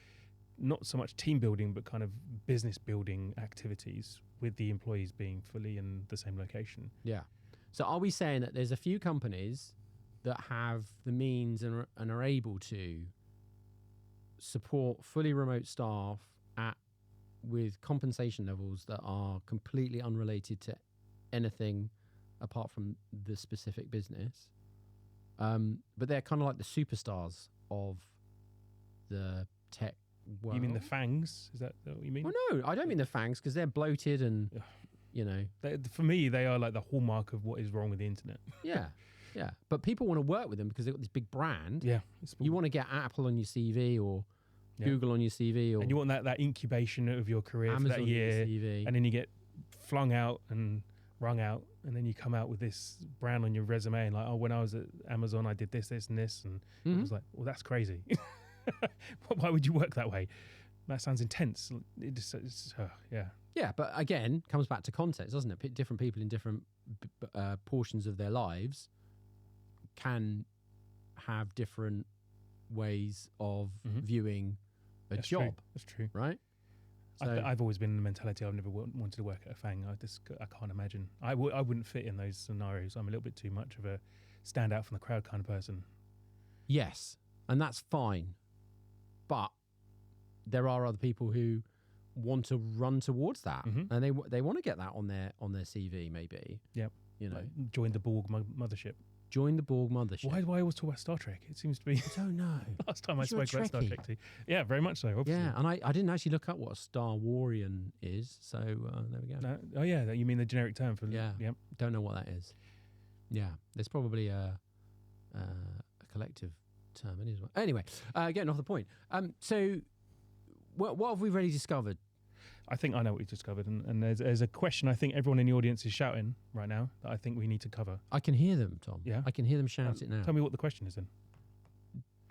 not so much team building, but kind of business building activities with the employees being fully in the same location. Yeah. So are we saying that there's a few companies that have the means and are able to support fully remote staff with compensation levels that are completely unrelated to anything apart from the specific business, but they're kind of like the superstars of the tech world? You mean the FANGs? Is that what you mean? Well, no, I don't mean the FANGs, because they're bloated and for me, they are like the hallmark of what is wrong with the internet. Yeah. But people want to work with them because they've got this big brand. Yeah. You want to get Apple on your CV or Google on your CV, and you want that incubation of your career Amazon for that year, CV. And then you get flung out and wrung out, and then you come out with this brand on your resume and like, oh, when I was at Amazon, I did this, and this, and it was like, well, that's crazy. Why would you work that way? That sounds intense. Yeah, but again, comes back to context, doesn't it? Different people in different portions of their lives can have different ways of viewing a job. True. That's true. Right? So I've always been in the mentality I've never wanted to work at a FANG. I can't imagine. I wouldn't fit in those scenarios. I'm a little bit too much of a stand out from the crowd kind of person. Yes, and that's fine. But there are other people who want to run towards that, Mhm. and they want to get that on their CV, maybe. Yep. You know, Like, join the Borg mothership. join the Borg mothership. Why do I always talk about Star Trek? It seems to be I don't know. last time I You're a spoke about Star Trekkie. Trek too. Yeah, very much so. Obviously. Yeah, and I didn't actually look up what a Star Warian is, so there we go. No, oh yeah, you mean the generic term for Yeah. Yep. Don't know what that is. Yeah, there's probably a collective term in it as well. Anyway, getting off the point. So what have we already discovered? I think I know what we've discovered, and there's a question I think everyone in the audience is shouting right now that I think we need to cover. I can hear them, Tom. Yeah? I can hear them shout it now. Tell me what the question is then.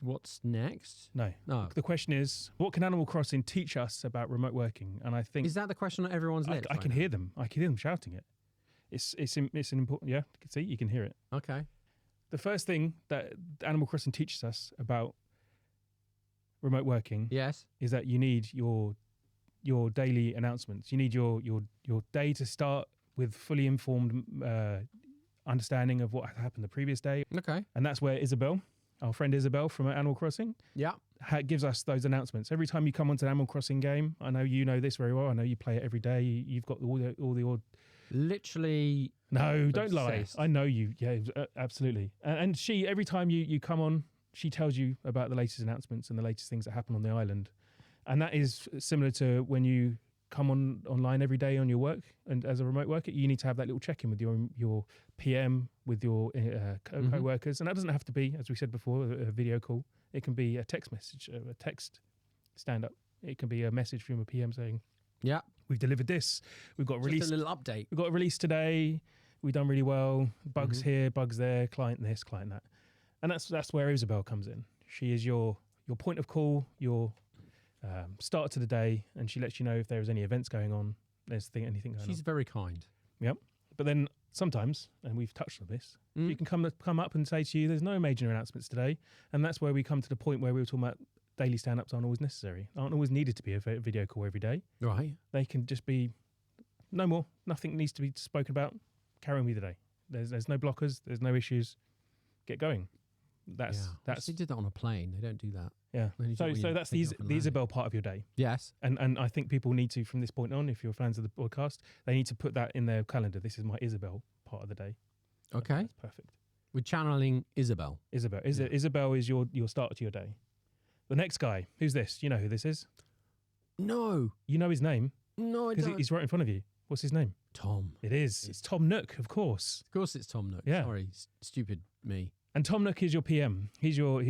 What's next? No. No. The question is, what can Animal Crossing teach us about remote working? And I think Is that the question on everyone's lips? I can hear them. I can hear them shouting it. It's an important. Yeah, see, you can hear it. Okay. The first thing that Animal Crossing teaches us about remote working Yes. is that you need your daily announcements. You need your day to start with fully informed understanding of what happened the previous day, Okay. and that's where Isabel, our friend Isabel from Animal Crossing, Yeah. gives us those announcements every time you come onto an Animal Crossing game. I know you know this very well. I know you play it every day. You've got all the Literally. No, don't lie. Obsessed. I know you. Yeah, absolutely. And she, every time you come on, she tells you about the latest announcements and the latest things that happen on the island. And that is similar to when you come online every day on your work. And as a remote worker, you need to have that little check-in with your PM, with your co-workers. And that doesn't have to be, as we said before, a video call. It can be a text message, a text stand-up. It can be a message from a PM saying, Yeah. we've delivered this. We've got released. Just a little update. We've got a release today. We've done really well. Bugs here, bugs there, client this, client that. And that's where Isabel comes in. She is your point of call, your start to the day, and she lets you know if there's any events going on, anything going on. She's very kind. Yep. But then sometimes, and we've touched on this, she can come up and say to you, there's no major announcements today. And that's where we come to the point where we were talking about daily stand-ups aren't always necessary, aren't always needed to be a video call every day. Right. They can just be no more. Nothing needs to be spoken about. Carry on with the day. There's no blockers. There's no issues. Get going. That's They did that on a plane. They don't do that. yeah. Only So when you that's take the it off and the land. Isabel part of your day. Yes. And I think people need to, from this point on, if you're fans of the podcast, they need to put that in their calendar. This is my Isabel part of the day. Okay. That's perfect. We're channeling Isabel. Isabel. Isabel is your start to your day. The next guy, who's this? You know who this is? No. You know his name No, I because don't. he's right in front of you. What's his name? Tom. It is. It's Tom Nook, of course. Of course it's Tom Nook. Yeah. Sorry. Stupid me. And Tom Nook is your PM. He's your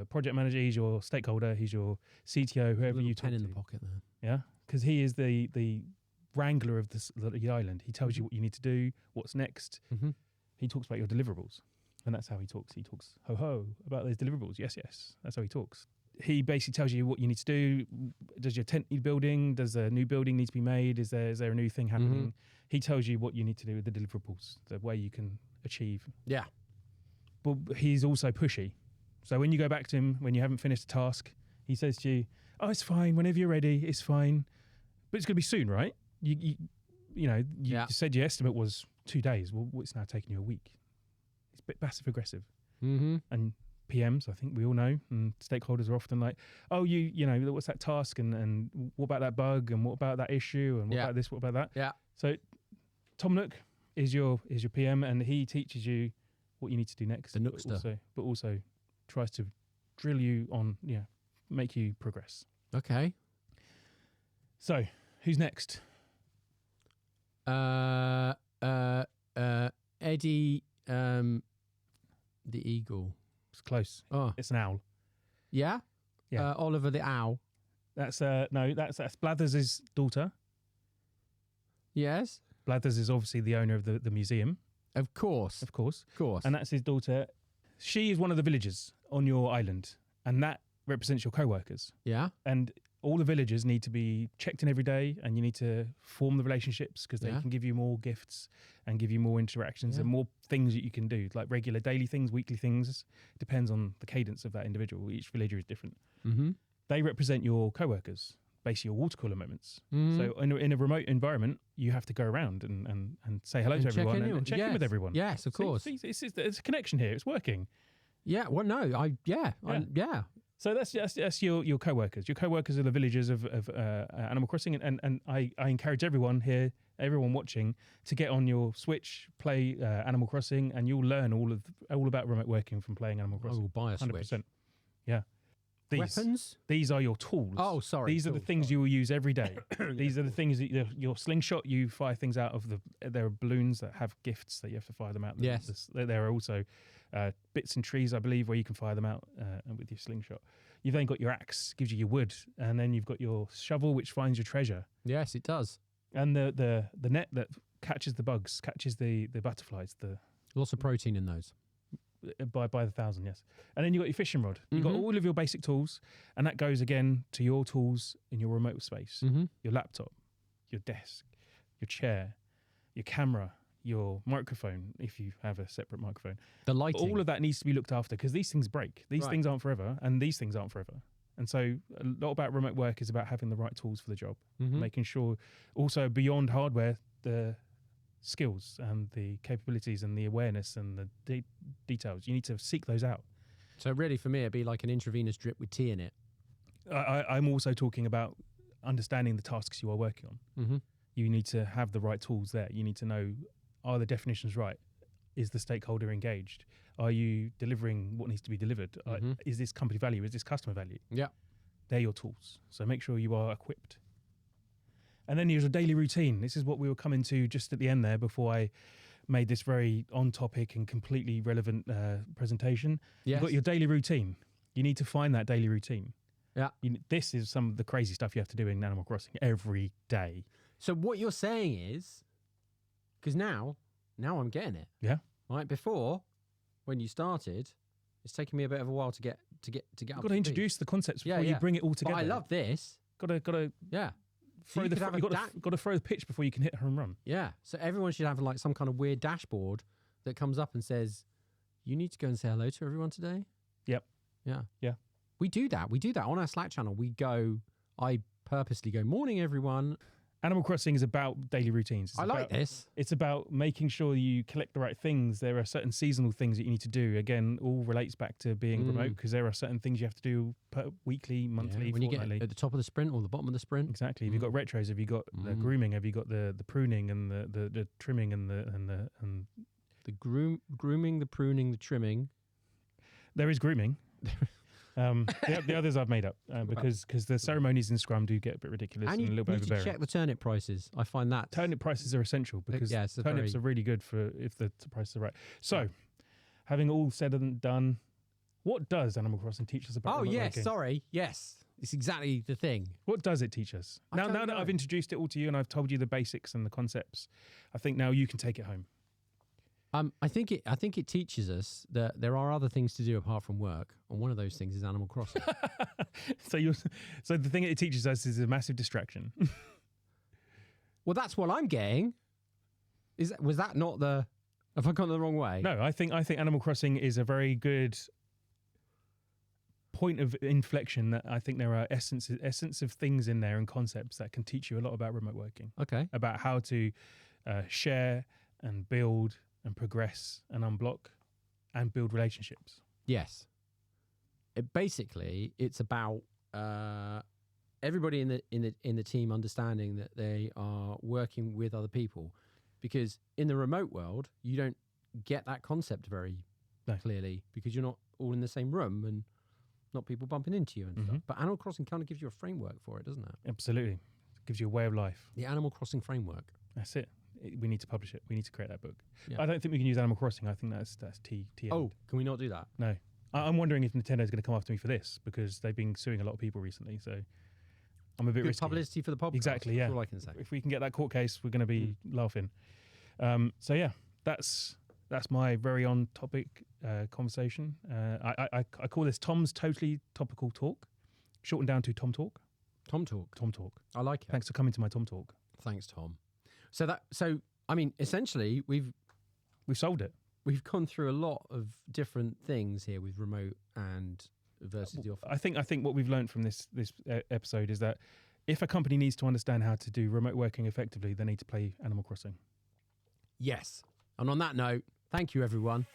project manager. He's your stakeholder. He's your CTO, whoever Little you talk pen in to. the pocket there. Yeah, because he is the wrangler of the island. He tells you what you need to do, what's next. Mm-hmm. He talks about your deliverables, and that's how he talks. He talks ho about those deliverables. Yes, that's how he talks. He basically tells you what you need to do. Does your tent need building? Does a new building need to be made? Is there a new thing happening? He tells you what you need to do with the deliverables, the way you can achieve. Yeah. But he's also pushy. So when you go back to him, when you haven't finished a task, he says to you, "Oh, it's fine. Whenever you're ready, it's fine. But it's going to be soon, right? You said your estimate was 2 days. Well, it's now taking you a week." It's a bit passive aggressive. Mm-hmm. And PMs, I think we all know, and stakeholders are often like, "Oh, you know, what's that task? And what about that bug? And what about that issue? And what about this? What about that?" Yeah. So Tom Nook is your PM, and he teaches you what you need to do next. The Nookster. But also tries to drill you on, make you progress. Okay. So who's next? Eddie, the eagle. It's close. Oh, It's an owl. yeah. Yeah. Oliver the owl. That's that's Blathers' daughter. Yes. Blathers is obviously the owner of the museum, Of course. of course. Of course. And that's his daughter. She is one of the villagers on your island, and that represents your co-workers. yeah. And all the villagers need to be checked in every day, and you need to form the relationships because they Yeah. can give you more gifts and give you more interactions and more things that you can do, like regular daily things, weekly things. Depends on the cadence of that individual. Each villager is different. Mm-hmm. They represent your co-workers, basically your water cooler moments. Mm-hmm. So in a remote environment, you have to go around and say hello to And check everyone in, and check in with everyone. Yes, of See, course. there's a connection here. It's working. Yeah. Well, no. Yeah. So that's your co-workers. Your co-workers are the villagers of Animal Crossing, and I encourage everyone here, everyone watching, to get on your Switch, play Animal Crossing, and you'll learn all about remote working from playing Animal I Crossing. will buy a 100%. Switch. Yeah. Weapons? These are your tools. Oh, sorry. These are the things you will use every day. These are the things that your slingshot. You fire things out of the. There are balloons that have gifts that you have to fire them out. Yes. There are also bits in trees, I believe, where you can fire them out with your slingshot. You've then got your axe, gives you your wood, and then you've got your shovel, which finds your treasure. Yes, it does. And the net that catches the bugs, catches the butterflies. Lots of protein in those. By the thousand, yes. And then you've got your fishing rod. You've got all of your basic tools, and that goes again to your tools in your remote space. Your laptop, your desk, your chair, your camera, your microphone, if you have a separate microphone. The lighting. All of that needs to be looked after, because these things break. These things aren't forever, and these things aren't forever. And so a lot about remote work is about having the right tools for the job, making sure also beyond hardware, the skills and the capabilities and the awareness and the details. You need to seek those out. So really, for me, it'd be like an intravenous drip with tea in it. I'm also talking about understanding the tasks you are working on. You need to have the right tools there. You need to know, are the definitions right? Is the stakeholder engaged? Are you delivering what needs to be delivered? Is this company value? Is this customer value? Yeah. They're your tools. So make sure you are equipped. And then there's a daily routine. This is what we were coming to just at the end there before I made this very on-topic and completely relevant presentation. Yes. You've got your daily routine. You need to find that daily routine. Yeah. This is some of the crazy stuff you have to do in Animal Crossing every day. So what you're saying is, because now I'm getting it. Yeah. Right. Before, when you started, it's taken me a bit of a while to get You've up. got to introduce the concepts before you bring it all together. But I love this. Got to Yeah. throw the got to throw the pitch before you can hit a home run. Yeah. So everyone should have like some kind of weird dashboard that comes up and says, "You need to go and say hello to everyone today." Yep. Yeah. Yeah. We do that. We do that on our Slack channel. I purposely go, "Morning, everyone." Animal Crossing is about daily routines. I like this. It's about making sure you collect the right things. There are certain seasonal things that you need to do. Again, all relates back to being remote, because there are certain things you have to do weekly, monthly, when fortnightly. you get at the top of the sprint or the bottom of the sprint. Exactly. Have you got retros? Have you got the grooming? Have you got the pruning and the trimming and the grooming, the pruning, the trimming? There is grooming. The others I've made up because the ceremonies in Scrum do get a bit ridiculous and a little bit need to overbearing. check the turnip prices. I find that Turnip prices are essential because turnips are really good for if the prices are right. So, having all said and done, what does Animal Crossing teach us about? Oh yes, sorry, yes, it's exactly the thing. What does it teach us? Now that I've introduced it all to you and I've told you the basics and the concepts, I think now you can take it home. I think it teaches us that there are other things to do apart from work, and one of those things is Animal Crossing. So the thing it teaches us is a massive distraction. Well, that's what I'm getting. Was that not the? Have I gone the wrong way? No, I think Animal Crossing is a very good point of inflection. That I think there are essence of things in there and concepts that can teach you a lot about remote working. Okay. About how to share and build and progress and unblock and build relationships. Yes. It's about everybody in the team understanding that they are working with other people, because in the remote world you don't get that concept very clearly because you're not all in the same room and not people bumping into you and stuff. But Animal Crossing kind of gives you a framework for it, doesn't it? Absolutely. It gives you a way of life. The Animal Crossing framework. That's it. We need to publish it. We need to create that book. Yeah. I don't think we can use Animal Crossing. I think that's T. Oh, can we not do that? No. I'm wondering if Nintendo's going to come after me for this because they've been suing a lot of people recently. So I'm a bit risky. Publicity for the podcast. Exactly, yeah. That's all I can say. If we can get that court case, we're going to be laughing. So yeah, that's my very on-topic conversation. I call this Tom's Totally Topical Talk, shortened down to Tom Talk. Tom Talk. Tom Talk. I like it. Thanks for coming to my Tom Talk. Thanks, Tom. So I mean, essentially, we've solved it. We've gone through a lot of different things here with remote and versus the office. I think what we've learned from this episode is that if a company needs to understand how to do remote working effectively, they need to play Animal Crossing. Yes. And on that note, thank you, everyone.